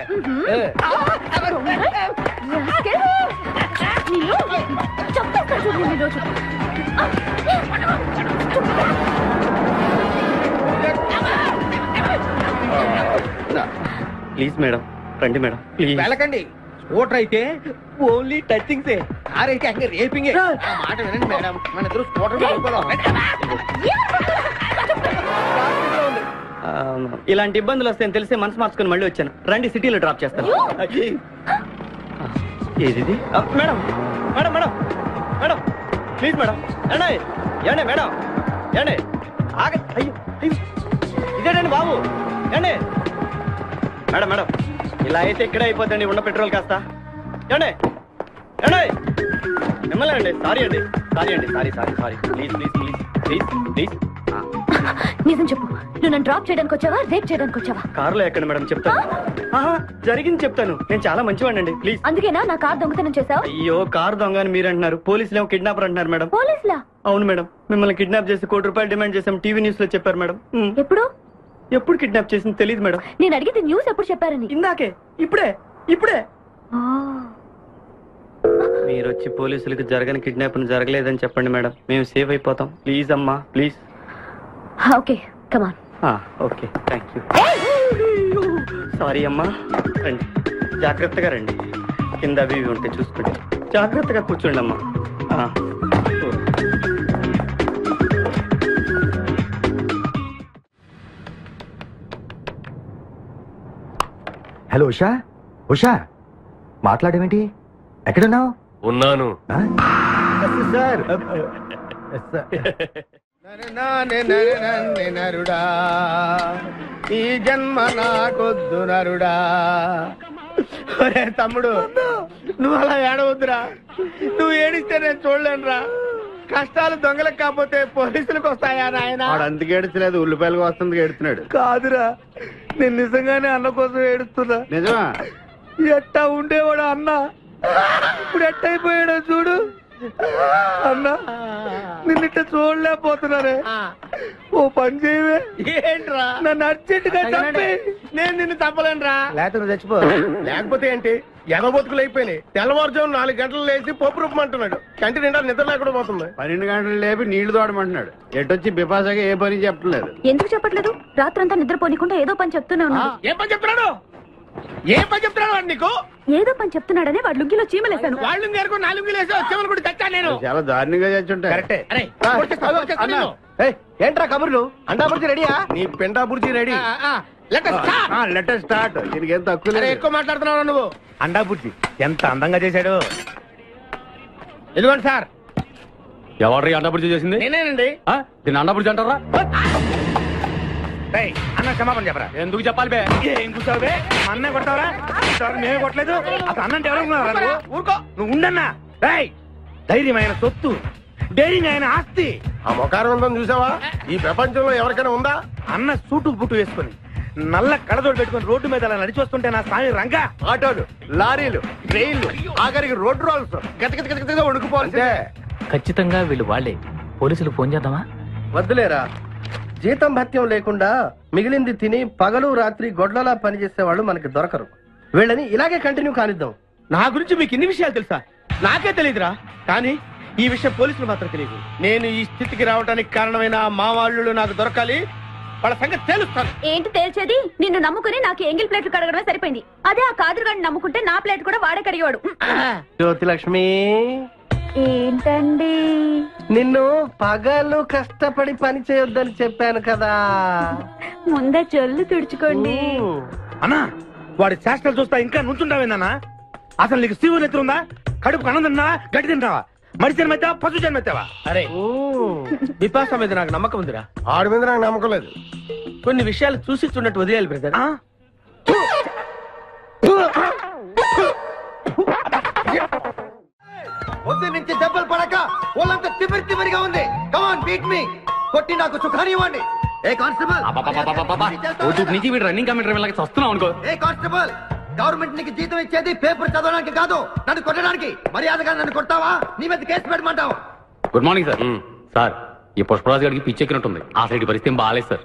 ప్లీజ్ మేడం, రండి మేడం ప్లీజ్. వెళ్ళకండి. స్కూటర్ అయితే ఓన్లీ టచింగ్సే, కార్ అయితే అங்கே రేపింగే. మాట వినండి మేడం, మన ఇద్దరు స్కూటర్ ఇలాంటి ఇబ్బందులు వస్తాయని తెలిసే మనసు మార్చుకుని మళ్ళీ వచ్చాను. రండి సిటీలో డ్రాప్ చేస్తాను. ఏది madam? Madam madam madam please madam. ఏండే ఏండే మేడం, ఏండే ఆగ. అయ్యో అయ్యో, ఇదేనండి బాబు. ఏండే మేడం మేడం, ఇలా అయితే ఇక్కడే అయిపోద్దండి ఉన్న పెట్రోల్ కాస్త. ఏండే ఏండే మిమ్మల్ని అండి. సారీ అండి, సారీ అండి, sorry sorry sorry. Please please please please please. నిజం చెప్పు, నువ్వు నన్ను డ్రాప్ చేయడానికి వచ్చావా, రేప్ చేయడానికి వచ్చావా? కారులో ఎక్కడ మేడం చెప్తాను. జరిగింది చెప్తాను. నేను చాలా మంచివాడినండి, ప్లీజ్. అందుకేనా నా కార్ దొంగతనం చేసావు? అయ్యో, కారు దొంగ అని మీరు అంటున్నారు, పోలీసులు ఏమో కిడ్నాపర్ అంటున్నారు మేడం. పోలీసులా? అవును మేడం, మిమ్మల్ని కిడ్నాప్ చేసి ₹1 కోటి డిమాండ్ చేసాం, టీవీ న్యూస్ లో చెప్పారు మేడం. ఎప్పుడు? ఎప్పుడు కిడ్నాప్ చేసింది తెలియదు మేడం. నేను అడిగితే న్యూస్ ఎప్పుడు చెప్పారని. ఇందాకే, ఇప్పుడే ఇప్పుడే. మీరు వచ్చి పోలీసులకు జరగని కిడ్నాప్ జరగలేదని చెప్పండి మేడం, మేము సేఫ్ అయిపోతాం. ప్లీజ్ అమ్మా please. Okay come on. Okay thank you. Sorry అమ్మా, రండి జాగ్రత్తగా రండి. కింద అవి ఇవి ఉంటే చూసుకోండి, జాగ్రత్తగా కూర్చోండి అమ్మా. హలో ఉషా. ఉషా మాట్లాడేమిటి? ఎక్కడున్నావు? ఉన్నాను. సార్ నరుడా, ఈ జన్మ నాకొద్దు నరుడా. ఒరే తమ్ముడు, నువ్వు అలా ఏడవద్దురా. నువ్వు ఏడిస్తే నేను చూడలేనురా. కష్టాలు దొంగలకు కాకపోతే పోలీసులకు వస్తాయా నాయన? వాడు అందుకు ఏడుచలేదు, ఉల్లిపాయలకు వస్తుంది ఏడుతున్నాడు. కాదురా, నేను నిజంగానే అన్న కోసం ఏడుస్తున్నా. నిజమా? ఎట్టా ఉండేవాడు అన్న, ఇప్పుడు ఎట్టయిపోయాడో చూడు. అన్నా, నిన్నిట్ట చూడలేకపోతున్నారే. ఓ పని చేయవే. ఏంట్రా? నన్ను అర్జెంటుగా చంపి. నేను నిన్ను తప్పలేనురా. లేకపోతే నువ్వు చచ్చిపో. లేకపోతే ఏంటి, ఎగబొతుకులు అయిపోయినాయి. తెల్లవారుజాము 4 గంటలు లేచి పప్పు రూపమంటున్నాడు. కంటి నిండా నిద్ర లేకుండా పోతుంది. 12 గంటలు లేపి నీళ్లు తోడమంటున్నాడు. ఎటొచ్చి బిపాసగా ఏ పని చెప్పట్లేదు. ఎందుకు చెప్పట్లేదు? రాత్రంతా నిద్రపోనికుండా ఏదో పని చెప్తూనే ఉన్నాడు. ఏం పని చెప్తున్నాడు? ఏం పని చెప్తున్నాడు వాడు నీకు? ఏదో పని చెప్తున్నాడని వాడు లుంగిలో చీమలేశాను. వాళ్ళు నేర్కొ 4 లేసి వచ్చేవాళ్ళు కూడా చచ్చాను నేను. చాలా దారుణంగా చచ్చుంటాయి. కరెక్టే. ఏంట్రా కబుర్లు? అండాబుర్జీ రెడీయా? నీ పెండాబుర్జీ రెడీ. Letter start. దీనికి ఏం తక్కువ లేదు. ఎక్కువ మాట్లాడుతున్నావు నువ్వు. అండాబుర్జీ ఎంత అందంగా చేశాడు. ఇదిగోండి సార్. ఎవరు అన్నప్పుడు చేసింది? నేనేనండి. దీన్ని అన్నప్పుడు అంటారా? అన్న క్షమాపణ చెప్పరా. ఎందుకు చెప్పాలి బే? ఏం కూర్చోవు బే? అన్నే కొడతావరా? మేమే కొట్టలేదు. అసలు అన్నంటే ఎవరు? ఊరుకో, నువ్వు ఉండన్నా. ధైర్యమైన సొత్తు, డైరింగ్ అయిన ఆస్తి. ఆ మొకారం ఉందని చూసావా? ఈ ప్రపంచంలో ఎవరికైనా ఉందా? అన్న సూటు బుట్టు వేసుకుని నల్ల కళ్ళజోడు పెట్టుకుని రోడ్డు మీద అలా నడిచి వస్తుంటే నా స్వామి రంగా ఆటోలు, లారీలు, ట్రైన్లు, ఆఖరికి రోడ్డు రోల్స్ గతగతగతగా వణుకుపోవాల్సిందే. ఖచ్చితంగా వీళ్ళు వాళ్ళే. పోలీసులు ఫోన్ చేద్దామా? వద్దులేరా, జీతం భత్యం లేకుండా మిగిలింది తిని పగలు రాత్రి గొడ్లలా పనిచేసే వాళ్ళు మనకి దొరకరు. వీళ్ళని ఇలాగే కంటిన్యూ కానిద్దాం. నా గురించి మీకు ఇన్ని విషయాలు తెలుసా? నాకే తెలియదురా. కానీ ఈ విషయం పోలీసులు మాత్రం తెలియదు. నేను ఈ స్థితికి రావడానికి కారణమైన మా వాళ్ళు నాకు దొరకాలి. వాళ్ళ సంగతి తెలుస్తాను. ఏంటి తేల్చేది? నిన్ను నమ్ముకుని నాకు ఎంగిల్ ప్లేట్లు కడగడమే సరిపోయింది. అదే ఆ కాదురుగాడిని నమ్ముకుంటే నా ప్లేట్ కూడా వాడే కడిగేవాడు. జ్యోతిలక్ష్మి, ఏంటండి? నిన్ను పగలు కష్టపడి పని చేయొద్దని చెప్పాను కదా. ముందే జల్లు తుడుచుకోండి. అన్నా, వాడి చేష్టలు చూస్తా ఇంకా నుంచుంటావేందన్నా? అసలు నీకు శివుని ఎత్తుందా? కడుపు అన్నం తిన్నావా, గడ్డి తింటావా? మడి జన్మెత్తావా, పశు జన్మెత్తావా? అరే, విపాస మీద నాకు నమ్మకం ఉందిరా. ఆడి మీద నాకు నమ్మకం లేదు. కొన్ని విషయాలు చూసి చూడట్టు వదిలేయాలి బ్రదర్. పొద్దు నుంచి దెబ్బలు పడక వాళ్ళంతా తిమిరి తిమిరిగా ఉంది. కమాన్ బీట్ మీ, కొట్టి నాకు సుఖాన్ని ఇవ్వండి. ఏ కానిస్టేబుల్, నుంచి వీడు రన్నింగ్ కమిటీ వెళ్ళకి వస్తున్నావు అనుకో. ఏ కానిస్టేబుల్, గవర్నమెంట్ నీకు జీతం ఇచ్చేది పేపర్ చదవడానికి కాదు, నన్ను కొట్టడానికి. మర్యాదగా నన్ను కొడతావా, నీ మీద కేసు పెట్టమంటావు. Good morning sir. సార్, ఈ పుష్పరాజు గారికి పిచ్చెక్కినట్టుంది. ఆ సైడ్ పరిస్థితి బాగాలేదు సార్.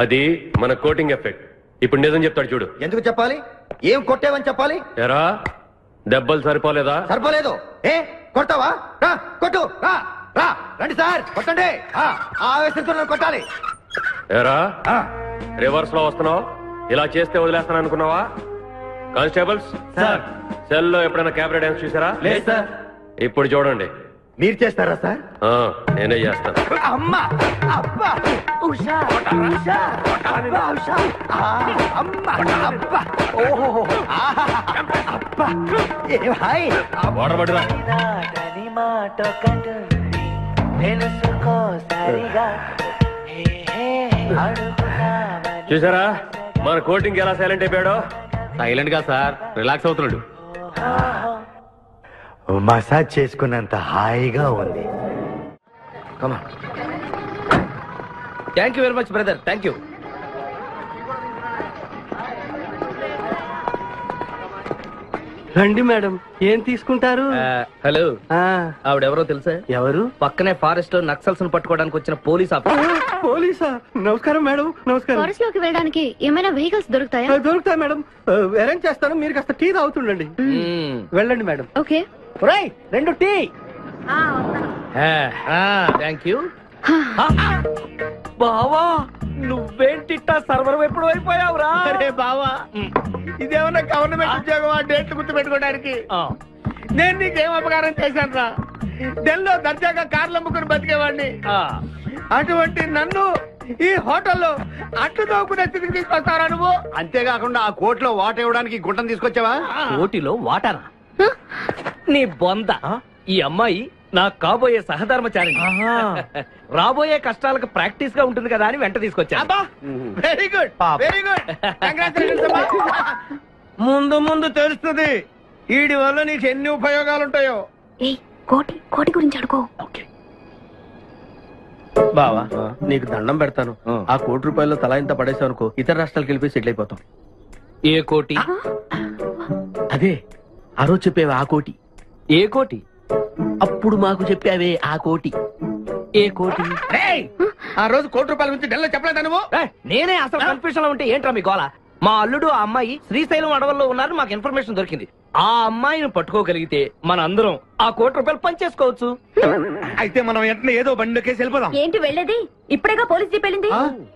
అది మన కోటింగ్ ఎఫెక్ట్. ఇప్పుడు నిజం చెప్తాడు చూడు. ఎందుకు చెప్పాలి? ఏం కొట్టేవని చెప్పాలి? ఎరా, దెబ్బలు సరిపోలేదా? సరిపోలేదు. ఏ కొడతావా? రా కొట్టు, రా రా, రండి సార్ కొట్టండి. ఆవేశంతో నన్ను కొట్టాలి. ఎరా, రివర్స్ లో వస్తున్నావు. ఇలా చేస్తే వదిలేస్తాను అనుకున్నావా? కానిస్టేబుల్స్ సార్, సెల్ లో ఎప్పుడైనా కెమెరా డాన్స్ చూసారా? లేదు సార్. ఇప్పుడు చూడండి. మీరు చేస్తారా సార్? నేనే చేస్తాను. అమ్మా, అబ్బా, ఉషా, ఉషా, అబ్బా, ఉషా, అమ్మా, అబ్బా, ఓహో, అబ్బా, ఏ భాయ్, వాడబడిరా. చూసారా మన కోటింగ్ ఎలా సైలెంట్ అయిపోయాడో? సైలెంట్ గా సార్, రిలాక్స్ అవుతున్నాడు. మసాజ్ చేసుకున్నంత హాయిగా ఉంది. Thank you very much brother, thank you. రండి మేడం, ఏం తీసుకుంటారు? హలో, ఆవిడెవరో తెలుసా? ఎవరు? పక్కనే ఫారెస్ట్ లో నక్సల్స్ పట్టుకోవడానికి వచ్చిన పోలీస్ ఆఫీసర్. పోలీసా? నమస్కారం మేడం. నమస్కారం. ఫారెస్ట్ లోకి వెళ్ళడానికి ఏమైనా వెహికల్స్ దొరుకుతాయా? దొరుకుతాయి మేడం, అరేంజ్ చేస్తాను. మీరు కాస్త టీ తాగుతుండండి. వెళ్ళండి మేడం. ఓకే. రేయ్, 2 టీ. Thank you. బావా, నువ్వేంటిట్టా సర్వర్ ఎప్పుడు అయిపోయావురా? అరే బావా, ఇదేమన్నా గవర్నమెంట్ ఉద్యోగం? ఆ డేట్లు గుర్తు పెట్టుకోవడానికి నేను నీకేం అపకారం చేశాను రా? ఢిల్లీలో దర్జాగా కార్లు అమ్ముకుని బతికేవాడిని. అటువంటి నన్ను ఈ హోటల్లో అట్లు తోకునే స్థితికి తీసుకొస్తారా నువ్వు? అంతేకాకుండా ఆ కోర్టులో వాట ఇవ్వడానికి గుంటను తీసుకొచ్చావా? కోటిలో వాటారా? నీ బొంద. ఈ అమ్మాయి నా కాబోయే సహధర్మచారి. రాబోయే కష్టాలకు ప్రాక్టీస్ గా ఉంటుంది కదా అని వెంట తీసుకొచ్చా. Very good, very good. ముందు ముందు తెలుస్తుంది వీడి వల్ల నీకు ఎన్ని ఉపయోగాలు ఉంటాయో. కోటి గురించి అడుకో. బావా, నీకు దండం పెడతాను. ఆ ₹1 తలా ఇంత పడేసావు అనుకో, ఇతర రాష్ట్రాలకు వెళ్ళిపోయి సెటిల్ అయిపోతాం. ఏ కోటి? అదే ఆ రోజు చెప్పేవా ఆ కోటి? ఏ కోటి? అప్పుడు మాకు చెప్పావే ఆ కోటి. ఏ కోటి? ఆ రోజు ₹1 గురించి ఢిల్లీలో చెప్పలేదా నువ్వు? నేనే అసలు కన్ఫ్యూషన్ లో ఉంటే ఏంట్రా మీ గోల? మా అల్లుడు ఆ అమ్మాయి శ్రీశైలం అడవుల్లో ఉన్నారు, మాకు ఇన్ఫర్మేషన్ దొరికింది. ఆ అమ్మాయిని పట్టుకోగలిగితే మన అందరం ఆ ₹1 పంచేసుకోవచ్చు. అయితే మనం వెంటనే ఏదో బండి కేసి వెళ్ళిపోదాం. ఏంటి వెళ్ళేది? ఇప్పుడేగా పోలీస్ జీప్ వెళ్ళింది.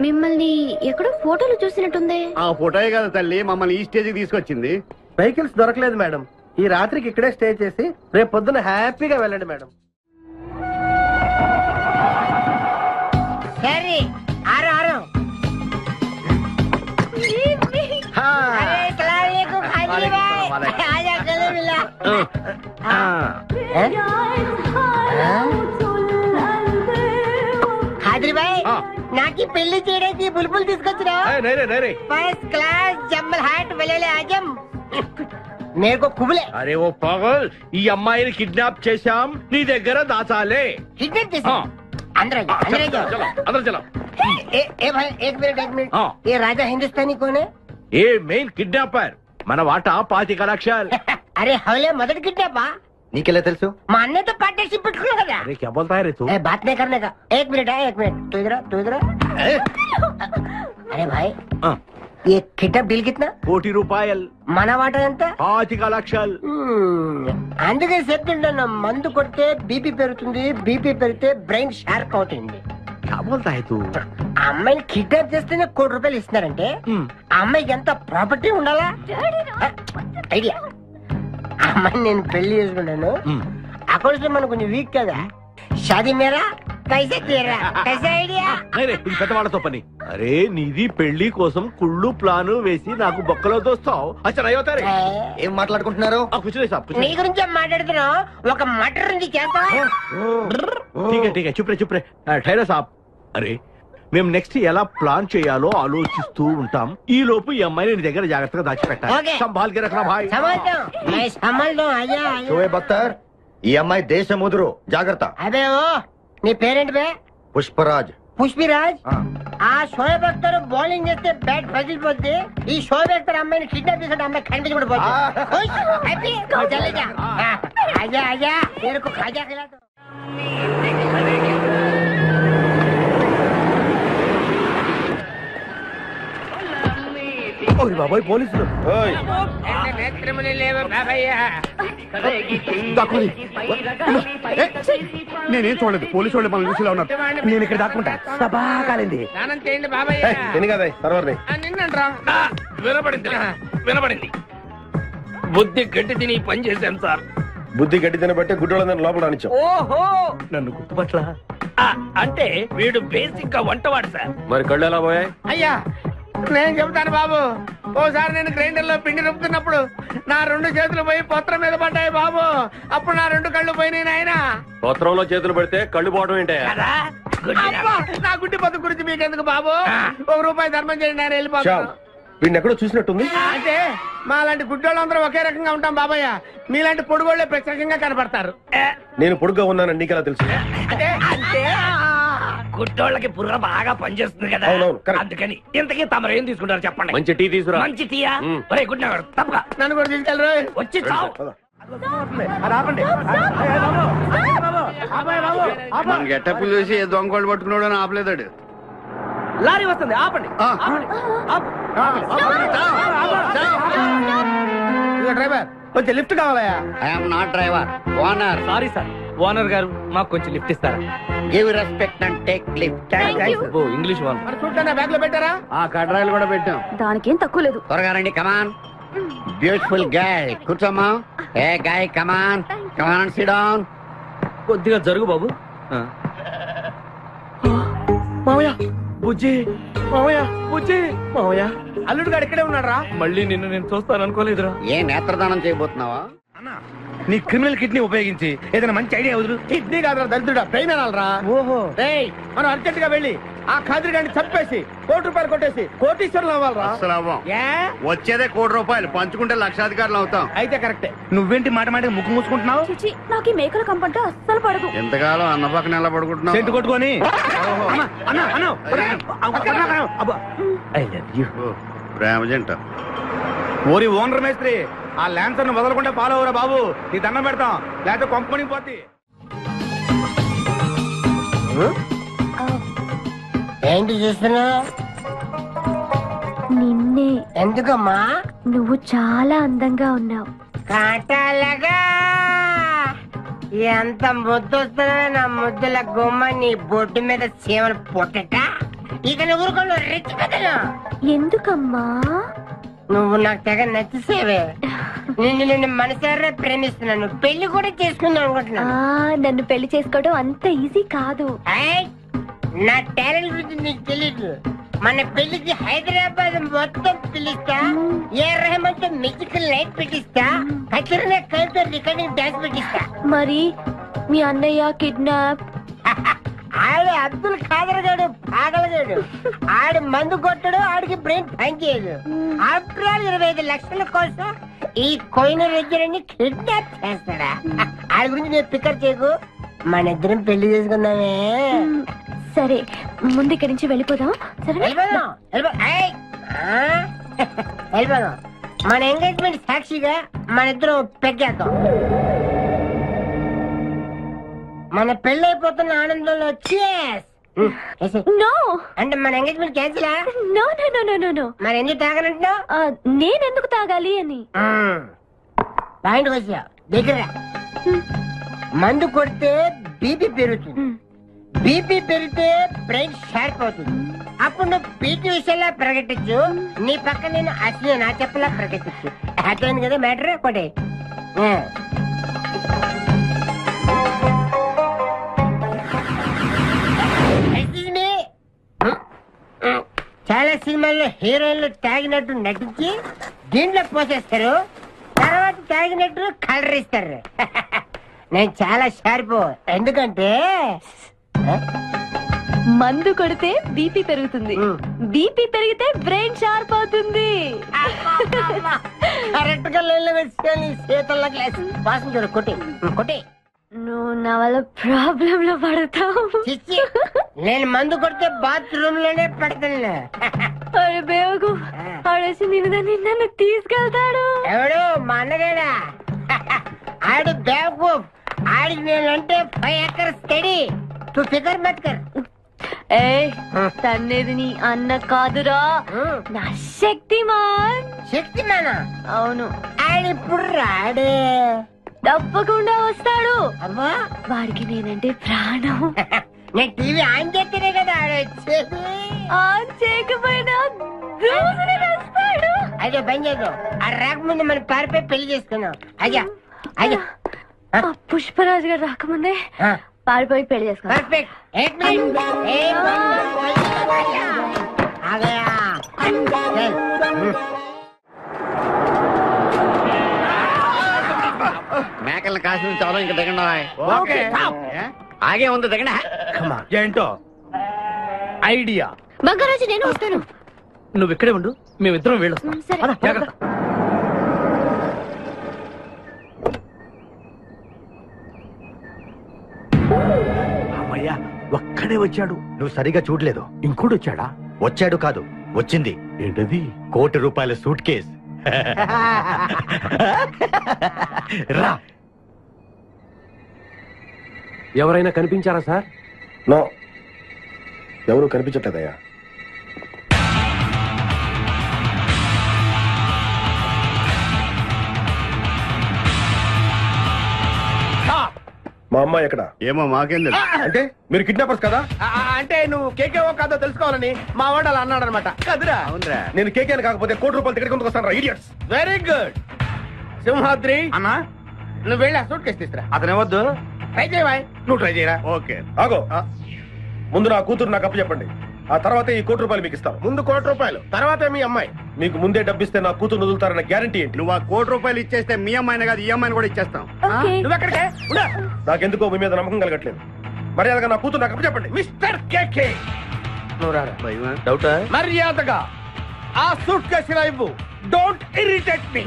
మిమ్మల్ని ఎక్కడో ఫోటోలు చూసినట్టుంది. ఆ ఫోటోయే కదా తల్లి మమ్మల్ని ఈ స్టేజ్ కి తీసుకొచ్చింది. వెహికల్స్ దొరకలేదు మేడం. ఈ రాత్రికి ఇక్కడే స్టే చేసి రేపు పొద్దున హ్యాపీగా వెళ్ళండి మేడం. సరే, ఆరు ఖాదిరిబాయ్, నాకు పెళ్లి చేయడానికి బుల్బుల్ తీసుకొచ్చినా? ఫస్ట్ క్లాస్ జమ్మల్ హాట్ వెళ్ళలే ఆజం. నేర్కో కుబులే. అరే ఓ పగల్, ఈ అమ్మాయిని కిడ్నాప్ చేశాం, నీ దగ్గర దాచాలే. కిడ్నాప్ చేసా? అందరూ చలో एक मिनट ये राजा हिंदुस्तानी कौन है? ఏ మెయిన్ కిడ్నాపర్ మన వాటా 25 లక్షలు. अरे हवले मदद किडनैपा నీకెలా తెలుసు? మా అన్నయ్యతో పార్ట్నర్షిప్ పెట్టుకున్నా కదా. अरे क्या बोलता है रे तू? बात नहीं करने का. एक मिनट तू इधर अरे भाई ये किडनैप डील कितना? 1 రూపాయలు. మన వాటా ఎంత? 25 లక్షలు. అందుకే చెప్తుంటాను మందు కొడితే బీపీ పెరుగుతుంది, బీపీ పెరిగితే బ్రెయిన్ షార్ప్ అవుతుంది. क्या बोलता है तू? అమ్మాయిని కిడ్నాప్ చేస్తేనే ₹1 కోటి ఇస్తున్నారంటే ఆ అమ్మాయికి ఎంత ప్రాపర్టీ ఉండాలా? ఐడియా అమ్మాయిని నేను పెళ్లి చేసుకుంటాను. అకౌంట్స్ లో మనం కొంచెం వీక్ కదా. షాదీ మేరా పైసా తీరా కైసా ఐడియా? ఇది పెద్దవాళ్ళతో పని. అరే నీది పెళ్లి కోసం కుళ్ళు ప్లాను వేసి నాకు బొక్కలో దోస్తావు. అచ్చా అయ్యోతారే ఏం మాట్లాడుకుంటున్నారు? నీ గురించి మాట్లాడుతున్నావు. ఒక మటర్ నుంచి చేస్తావా? చుప్రే ఠైరా సాబ్. అరే మేము నెక్స్ట్ ఎలా ప్లాన్ చేయాలో ఆలోచిస్తూ ఉంటాం. ఈ లోపు ఈ అమ్మాయిని నీ దగ్గర జాగ్రత్తగా దాచిపెట్టాలి. సంభాల్ కే రఖనా భాయ్. షోయబ్ అఖ్తర్, ఈ అమ్మాయి దేశముదురు, జాగ్రత్త. అదే ఓ నీ పేరెంట్ బే? పుష్పరాజ్. పుష్పిరాజ్. ఆ షోయబ్ అఖ్తర్ బౌలింగ్ చేస్తే బ్యాట్ పగిలిపోద్ది. ఈ షోయబ్ అఖ్తర్ అమ్మాయిని కిడ్నాప్ చేసిన అమ్మాయి కనిపించబడి ఖాజా ఖిలా. బాబాయ్ పోలీసులు. నేనేం చూడలేదు, పోలీసు వాళ్ళు మన చూసిలా ఉన్నారు. నేను ఇక్కడ దాక్కుంటా. కాలింది. వినపడింది. బుద్ధి గట్టి తిని పని చేశాను సార్. బుద్ధి గడ్డి తినబట్టే గుడ్డోళ్ళందరినీ లోపల రానిచ్చాం. ఓహో నన్ను గుర్తుపట్ల. అంటే వీడు బేసిక్ గా వంటవాడు సార్. మరి కళ్ళు ఎలా పోయాయి? అయ్యా నేను చెబుతాను బాబు. ఓసారి నేను గ్రైండర్ లో పిండి రుబ్బుతున్నప్పుడు నా 2 చేతులు పోయి పత్రం మీద పడ్డాయి బాబు. అప్పుడు నా 2 కళ్ళు పోయినాయి నాయన. పత్రంలో చేతులు పెడితే కళ్ళు పోవడం ఏంటే? నా గుడ్డి బతుకు గురించి మీకెందుకు బాబు? ₹1 ధర్మం చేయండి, ఆయన వెళ్ళిపోతాను. వీడిని ఎక్కడో చూసినట్టుంది. అంటే మా లాంటి గుడ్డోళ్ళందరూ ఒకే రకంగా ఉంటాం బాబయ్య. మీలాంటి పొడుగోళ్లే ప్రత్యేకంగా కనపడతారు. నేను పొడుగ్గా ఉన్నానని నీకెలా తెలుసు? అంటే గుడ్డోళ్ళకి బుర్ర బాగా పనిచేస్తుంది కదా, అందుకని. ఇంతకీ తమరు ఏం తీసుకుంటారు చెప్పండి. మంచి టీ తీసుకురా. మంచి టీయా? ఒరే గుడ్ నగర్ తప్పగా నన్ను కూడా తీసుకెళ్ళరు. వచ్చి చావు. మన గెట్టప్పులు చూసి ఏ దొంగోళ్ళు పట్టుకున్నాడు అని ఆపలేదాడు. లారీ వస్తుంది, ఆపండి. డ్రైవర్ కొంచెం లిఫ్ట్ కావాలయా? I'm not driver, owner. Sorry sir, owner గారు మాకు కొంచెం లిఫ్ట్ ఇస్తారా? Give respect and take lift. English owner. మరి చూడండి బ్యాగ్ లో పెట్టారా? కడ్రాయిలు కూడా పెట్టాం. దానికేం తక్కువ లేదు. త్వరగా రండి, కమాన్. బ్యూటిఫుల్ గాయ్, కూర్చోమ్మా. ఏ గాయ్, కమాన్ కమాన్, సిట్ డౌన్. కొద్దిగా జరుగు బాబు. మావయ్య బుజ్జి, మావయ్య బుజ్జి, మావయ్య. అల్లుడు గారు ఇక్కడే ఉన్నాడు రా. మళ్ళీ నిన్ను నేను చూస్తాను అనుకోలేదురా. ఏ నేత్రదానం చేయబోతున్నావా? నీ క్రిమినల్ కిడ్నీ ఉపయోగించి ఏదైనా మంచి ఐడియా వదులు. కిడ్నీ కాదురా దరిద్రుడా, బ్రెయిన్ అనాలరా. ఓహో మనం అర్జెంట్ గా వెళ్ళి ఆ ఖాద్రి గారిని చంపేసి ₹1 కొట్టేసి కోటీశ్వరులు అవ్వాలరా. వచ్చేదే ₹1 పంచుకుంటే లక్షాధికారులు అవుతాం. అయితే కరెక్టే. నువ్వేంటి మాట మాట ముక్కు మూసుకుంటున్నావు? నాకు ఈ మేకల కంపంటే అస్సలు పడదు. ఎంతకాలం అన్న పక్కన ఎలా పడుకుంటున్నావు? సెంటు కొట్టుకొని. ప్రేమ జంట. ఓరి ఓనర్ మేస్త్రి, ఆ ల్యాన్సర్ ను వదలకుండా ఫాలో అవరా బాబు. నీ దండం పెడతాం, లేకపోతే కొంపని పోతే. ఏంటి చూస్తున్నా? నిన్నే. ఎందుకమ్మా? నువ్వు చాలా అందంగా ఉన్నావు. కాటాలగా ఎంత ముద్దు వస్తుందో నా ముద్దుల గుమ్మ నీ బొడ్డు మీద చీమలు పొట్టట. ఇక నువ్వు ఊరుకోను రెచ్చి కదను. ఎందుకమ్మా? నువ్వు నాకు తెగ నచ్చేసేవే. నిన్ను మనసారా ప్రేమిస్తున్నాను. పెళ్లి కూడా చేసుకుందాం అనుకుంటున్నా. నన్ను పెళ్లి చేసుకోవడం అంత ఈజీ కాదు. నా టాలెంట్ గురించి నీకు తెలీదు. మన పెళ్లికి హైదరాబాద్ మొత్తం పిలుస్తా. ఏ రెహమాన్ తో మ్యూజికల్ నైట్ పెట్టిస్తా. కచరీనా కైఫ్ తో రికార్డింగ్ డాన్స్ పెట్టిస్తా. మరి మీ అన్నయ్య కిడ్నాప్? ఆడు అబ్దుల్ ఖాదర్ గాడు పాగలగాడు. ఆడు మందు కొట్టడు, ఆడికి బ్రెయిన్ పనిచేయదు. ఆఫ్టర్ ఆల్ 25 లక్షల కోసం ఈ కోయిన రెడ్డిని కిడ్నాప్ చేస్తాడా? ఆడి గురించి నేను పికర్ చేయకు. మన ఇద్దరం పెళ్లి చేసుకుందామే. సరే ముందు ఇక్కడి నుంచి వెళ్ళిపోదాం. సరే వెళ్ళిపోదాం. మన ఎంగేజ్మెంట్ సాక్షిగా మన ఇద్దరం పెగ్గేద్దాం. మన పెళ్లి అయిపోతున్న ఆనందంలో నో అంటే మన engagement cancel. No no no no no no. మరి ఎందుకు తాగనంటున్నావు? నేనెందుకు తాగాలి అని. పాయింట్ వచ్చా దగ్గర. మందు కొడితే బీపీ పెరుగుతుంది, బీపీ పెరిగితే బ్రెయిన్ షార్ప్ అవుతుంది. అప్పుడు నువ్వు పీటీ విషయంలో ప్రకటించు, నీ పక్క నేను అసలు నా చెప్పలా ప్రకటించు. అర్థమైంది కదా మ్యాటర్? ఒకటి చాలా సినిమాల్లో హీరోయిన్లు తాగినట్టు నటించి దీంట్లో పోసేస్తారు, తర్వాత తాగినట్టు కలర్ ఇస్తారు. నేను చాలా షార్ప్. ఎందుకంటే మందు కొడితే బీపీ పెరుగుతుంది, బీపీ పెరిగితే బ్రెయిన్ షార్ప్ అవుతుంది. కరెక్ట్ గా లైన్లో వేసుకొని చేతుల్లో గ్లాస్ వాసన చూడు. కొట్టి కొట్టి. నువ్వు నా వల్ల ప్రాబ్లం లో పడతావు. నేను మందు కొడితే బాత్రూమ్ లోనే పడతాను. అరే బేవకు ఆడేసి నిన్ను నన్ను తీసుకెళ్తాడు. ఎవడు? మా అన్నగాడా? ఆడు బేవకు. ఆడికి నేనంటే 5 acres స్టడీ. తు ఫికర్ మత్ కర్. ఏ తన్నేది నీ అన్న కాదురా, నా శక్తిమాన్. శక్తిమానా? అవును. ఆడిప్పుడు రాడే. తప్పకుండా వస్తాడు. అమ్మా వాడికి నేనంటే ప్రాణం. నేను టీవీ ఆన్ చేస్తేనే కదా ఆడొచ్చేది. ఆన్ చేయకపోయినా దూసుని వస్తాడు. అదే పని చేద్దాం. ఆ రాకముందు మనం పారిపోయి పెళ్లి చేసుకున్నాం. అయ్యా అయ్యా పుష్పరాజు గారు రాకముందే పారిపోయి పెళ్లి చేసుకున్నాం. పర్ఫెక్ట్. మేకల్ని కాసిన చాలా ఇంకా దిగండి. ఆగే ఉంది దిగండి. ఏంటో ఐడియా. బంగారాజు నేను వస్తాను. నువ్వు ఇక్కడే ఉండు, మేమిద్దరం వెళ్ళొస్తాం. సరే జాగ్రత్త. అమ్మయ్యా ఒక్కడే వచ్చాడు. నువ్వు సరిగా చూడలేదు. ఇంకోటి వచ్చాడా? వచ్చాడు కాదు, వచ్చింది. ఏంటది? ₹1 కోటి సూట్ కేస్. రా. ఎవరైనా కనిపించారా సార్? నో, ఎవరు కనిపించట్లేదయ్యా. మా అమ్మాయి ఎక్కడ? ఏమో మాకేం తెలుసు. అంటే మీరు కిడ్నాపర్స్ కదా? అంటే నువ్వు కేకేవో కాదో తెలుసుకోవాలని మా వాడు అలా అన్నాడు అనమాట. కదురా. అవునరా. నేను కేకేని కాకపోతే ₹1 టికెట్ కొందుకు వస్తాను రా ఇడియట్స్. Very good. సింహాద్రి అన్నా నువ్వు వెళ్ళి ఆ సూట్ కేసు తీసుకురా. అతనే వద్దు. ట్రై చేయవా? నువ్వు ట్రై చేయరా. ఓకే. ఆగో, ముందు నా కూతురు నాకు అప్పు చెప్పండి. ఆ తర్వాత ఈ ₹1 మీకు ఇస్తాను. ముందు ₹1 తర్వాత మీ అమ్మాయి. మీకు ముందే డబ్బిస్తే నా కూతురు వదులుతారన్న గ్యారంటీ ఏంటి? నువ్వు ఆ ₹1 ఇచ్చేస్తే మీ అమ్మాయిని కాదు, ఈ అమ్మాయిని కూడా ఇచ్చేస్తాం. నువ్వు ఎక్కడికే? నాకెందుకో మీ మీద నమ్మకం కలగట్లేదు. మర్యాదగా నా కూతురు నాకు అప్పు చెప్పండి. మిస్టర్ కేకే నువ్వు రారా. డౌటా? మర్యాదగా ఆ సూట్ కేసు ఇలా ఇవ్వు. Don't irritate me.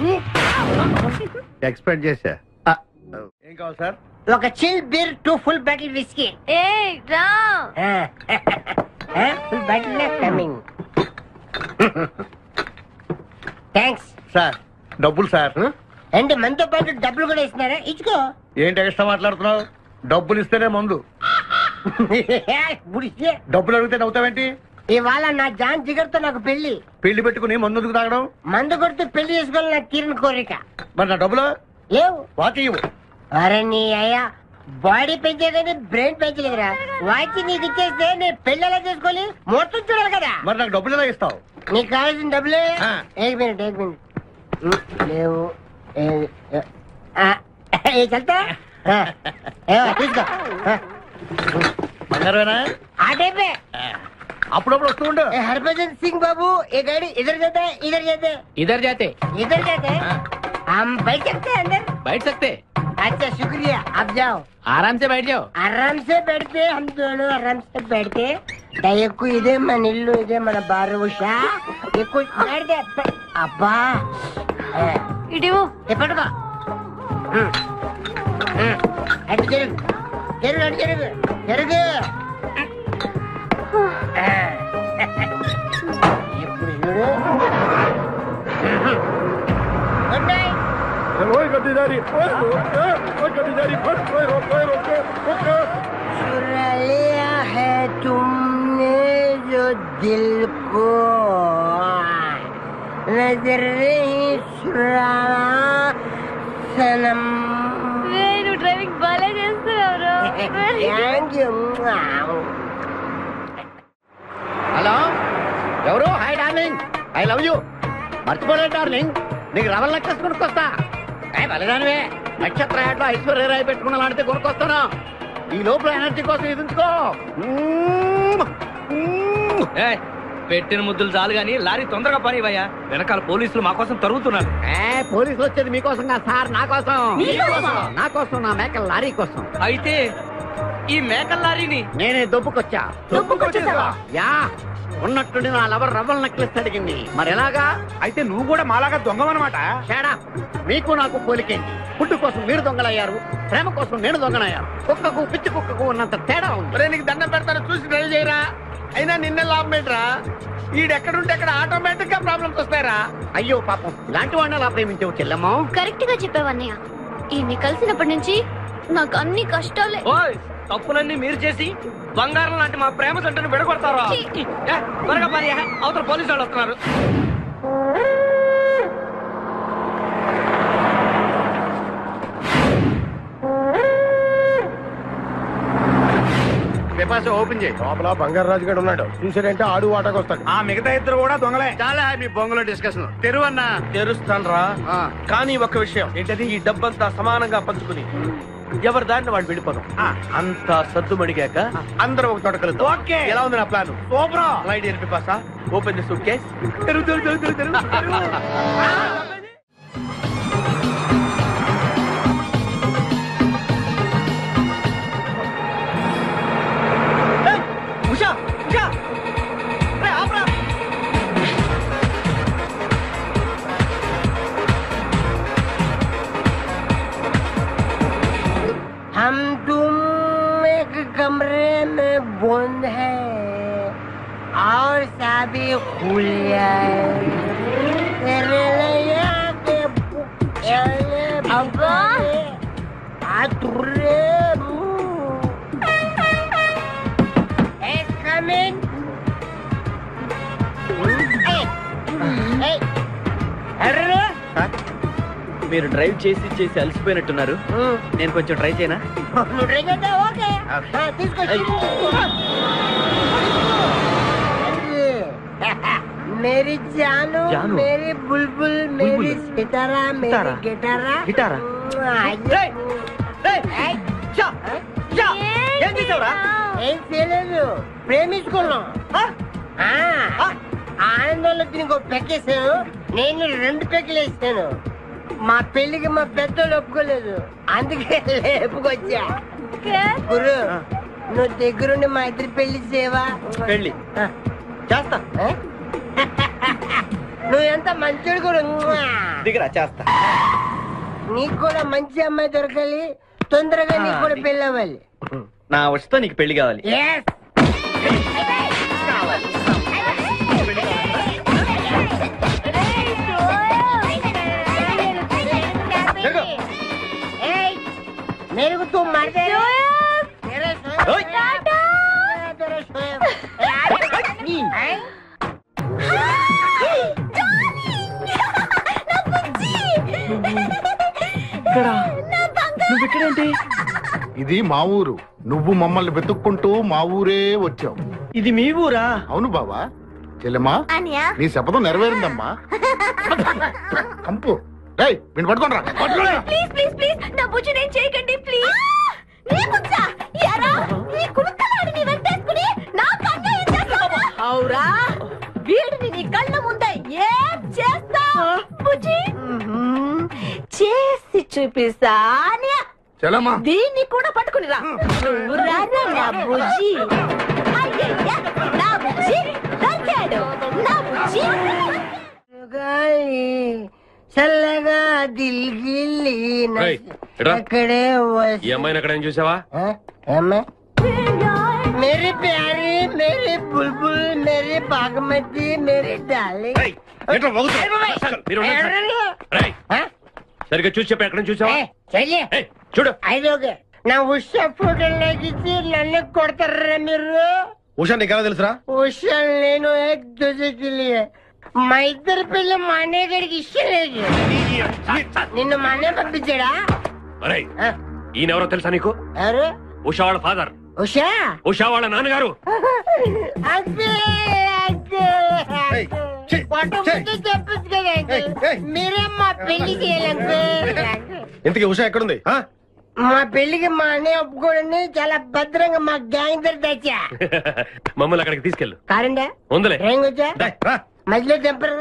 ఎక్స్పెక్ట్ చేశా. ఏం కావాలి సార్? ఒక chill beer 2 full bottle whisky. ఏ రా. Full bottle coming. Thanks sir డబ్బులు సార్. అంటే మనతో పాటు డబ్బులు కూడా ఇస్తున్నారా? ఇచ్చుకో. ఏంటి ఎక్స్ట్రా మాట్లాడుతున్నావు? డబ్బులు ఇస్తేనే మందు. డబ్బులు అడిగితే నవ్వుతావేంటి? ఇవాళ నా జాన్ జిగర్తో నాకు పెళ్లి. పెళ్లి పెట్టుకుని మందు ఎందుకు తాగడం? మందు కొడుతూ పెళ్లి చేసుకోవాలి నాకు తీరిన కోరిక. మరి నా డబ్బులు లేవు. వాకి ఇవ్వు. అరే నీ అయ్యా బాడీ పెంచేదని బ్రెయిన్ పెంచలేదురా. వాచి నీకు ఇచ్చేస్తే నేను పెళ్లి ఎలా చేసుకోవాలి? మొత్తం చూడాలి కదా. మరి నాకు డబ్బులు ఎలా ఇస్తావు? నీకు కావాల్సిన డబ్బులే. ఆ. ఏక్ మినిట్ లేవు. చల్తా తీసుకో. బంగారమేనా? ఆ టైపే. అప్పుడప్పుడు వస్తూ ఉండు. हरभजन सिंह बाबू ये गाड़ी इधर जाता है, इधर जाते हैं, इधर जाते इधर जाते हैं। हम बैठ सकते हैं अंदर? बैठ सकते. अच्छा शुक्रिया, आप जाओ. आराम से बैठ जाओ. आराम से बैठते, हम दोनों आराम से बैठते. दयकु इधे मन इल्लू इधे मन बारू उषा ये कुछ बैठ दे. अब्बा ఇడివో ये पटका. अट चल జరుగు జరుగు జరుగు. ఇప్పుడు చూడు. चुरा लिया है तुमने जो दिल को, नजर नहीं चुराना सनम. నువ్వు డ్రైవింగ్ బాగా చేస్తున్నావు. Thank you. హలో, ఎవరు? Hi darling, I love you. మర్చిపోలేదు డార్లింగ్, నీకు రవల్ నెక్లెస్ కొనుక్కొస్తా. బలిదానివే, నక్షత్ర యాడ్లో ఐశ్వర్యరాయ్ పెట్టుకున్న లాంటితే కొనుక్కొస్తాను. ఈ లోపల ఎనర్జీ కోసం ఎదుంచుకో. పెట్టిన ముద్దులు చాలు గాని లారీ తొందరగా పనివయ్యా. వెనకాల పోలీసులు మా కోసం తరుగుతున్నారు. పోలీసులు వచ్చేది మీకోసం కాదు సార్, నా కోసం. నా కోసం, నా మేకల లారీ కోసం. అయితే ఈ మేకల లారీని నేనే దొబ్బుకొచ్చా. యా, ఉన్నట్టుండి నా లవర్ రవ్వల్ నెక్లెస్ అడిగింది. మరి ఎలాగా? అయితే నువ్వు కూడా మాలాగా దొంగవన్నమాట. తేడా మీకు నాకు పోలికేంటి? ఫుడ్ కోసం మీరు దొంగలయ్యారు, ప్రేమ కోసం నేను దొంగనయ్యాను. కుక్కకు పిచ్చి కుక్కకు ఉన్నంత తేడా ఉంది. నీకు దండం పెడతాను, చూసి డ్రైవ్ చేయరా. అయినా నిన్న లాభం ఏంట్రా? ఈడెక్కడుంటే అక్కడ ఆటోమేటిక్ గా ప్రాబ్లమ్స్ వస్తాయరా. అయ్యో పాపం, ఇలాంటి వాడిని అలా ప్రేమించవు చెల్లెమ్మా. కరెక్ట్ గా చెప్పావన్నయ్య. ఈయన్ని కలిసినప్పటి నుంచి నాకు అన్ని కష్టాలే. తప్పులన్నీ మీరు చేసి బంగారం లాంటి మా ప్రేమ జంటను విడగొడతారా? త్వరగా పని, అవతల పోలీసు వాళ్ళు వస్తున్నారు. ఓపెన్ చేయి. లోపల బంగారు రాజు గారు ఉన్నాడు, చూసాడంటే ఆడు వాటాకు వస్తాడు. ఆ మిగతా ఇద్దరు కూడా దొంగలే. చాలా మీ బొంగులో డిస్కషన్. తెరువన్నా తెరుస్తాను రా. కానీ ఒక విషయం ఏంటది? ఈ డబ్బంతా సమానంగా పంచుకుని ఎవరి దాన్ని వాడు వెళ్ళిపోదాం. అంతా సద్దు మడిగాక అందరం ఒక తోట కలుద్దాం. ఓకే, ఎలా ఉంది నా ప్లాన్? సూపర్. లైట్ ఎరిపి పాసా. Open the suitcase. हम तुम एक कमरे में बंद है और साबी खुल जाए तेरे लिए अब्बा మీరు డ్రైవ్ చేసి చేసి అలసిపోయినట్టున్నారు. నేను కొంచెం ట్రై చేయనా? ఓకే తీసుకొచ్చి मेरी जानू, मेरी बुलबुल, मेरी सितारा, मेरी गिटारा. గిటారా? ఏం చేయలేదు, ప్రేమించుకున్నాం. ఆనందంలో దీనికి పెక్కేసాను, నేను 2 పెక్కలు వేసాను. మా పెళ్లికి మా పెద్దలు ఒప్పుకోలేదు, అందుకే లేపుకొచ్చా. గురు, నువ్వు దగ్గరుండి మా ఇద్దరు పెళ్లి చేయవా? పెళ్లి చేస్తా. నువ్వు ఎంత మంచోడు కూడా. దిగరా, చేస్తా. నీకు కూడా మంచి అమ్మాయి దొరకాలి, తొందరగా నీకు కూడా పెళ్లి అవ్వాలి. నా వచ్చతో నీకు పెళ్లి కావాలి. मेरे को तुम मार दे నువ్వెక్కడేంటి? ఇది మా ఊరు. నువ్వు మమ్మల్ని వెతుక్కుంటూ మా ఊరే వచ్చావు. ఇది మీ ఊరా? అవును బావా. చెల్లెమ్మా, నీ శపథం నెరవేరిందమ్మా. కంపు వీణ్ పట్టుకోండి రా. ప్లీజ్ ప్లీజ్ ప్లీజ్ నా బుజ్జి నేను చేయకండి ప్లీజ్. నీ బుజ్జా యారా నీ కులుకలాడి నీ వెంటేసుకుని నా కన్న ఏం చేస్తావు? అవురా, వీడిని నీ కళ్ళ ముందే ఏం చేస్తావు బుజ్జి? చేసి చూపిస్తానే. చెల్లమ్మా, దీన్ని కూడా పట్టుకుని రా. నువ్వు రారా నా బుజ్జి. అయ్యయ్య, నా బుజ్జి దొరికాడు. నా బుజ్జి చల్లగా దిల్గిల్లి అక్కడే. ఈ అమ్మాయిని ఎక్కడ చూసావా? मेरी प्यारी मेरी बुलबुल मेरी बागमती मेरी डार्लिंग సరిగ్గా చూసి చెప్పి ఎక్కడ చూసావా చలియే చూడు ఐదోగే నా ఉషా ఫోటో లాగిచ్చి నన్ను కొడతారా మీరు ఉషా నీకు ఎలా తెలుసురా ఉషా నేను ఏక్ దూజేకి లియే మా ఇద్దరు పిల్లలు మా అన్నయ్య గారికి ఇష్టం లేదు నిన్ను మా అన్నయ్య పంపించాడా ఈయనెవరో తెలుసా నీకు ఎవరు ఉషా వాళ్ళ ఫాదర్ ఉషా ఉషా వాళ్ళ నాన్నగారు చెప్పచ్చు కదా మీరే మా పెళ్లి చేయాలి ఇంతకీ ఉషా ఎక్కడుంది మా పెళ్లికి మా అన్నయ్య ఒప్పుకోండి చాలా భద్రంగా మా గ్యాంగ్ తెచ్చా మమ్మల్ని అక్కడికి తీసుకెళ్ళు కారండా ఉందలే ఏం వచ్చా మధ్యలో తెంపరు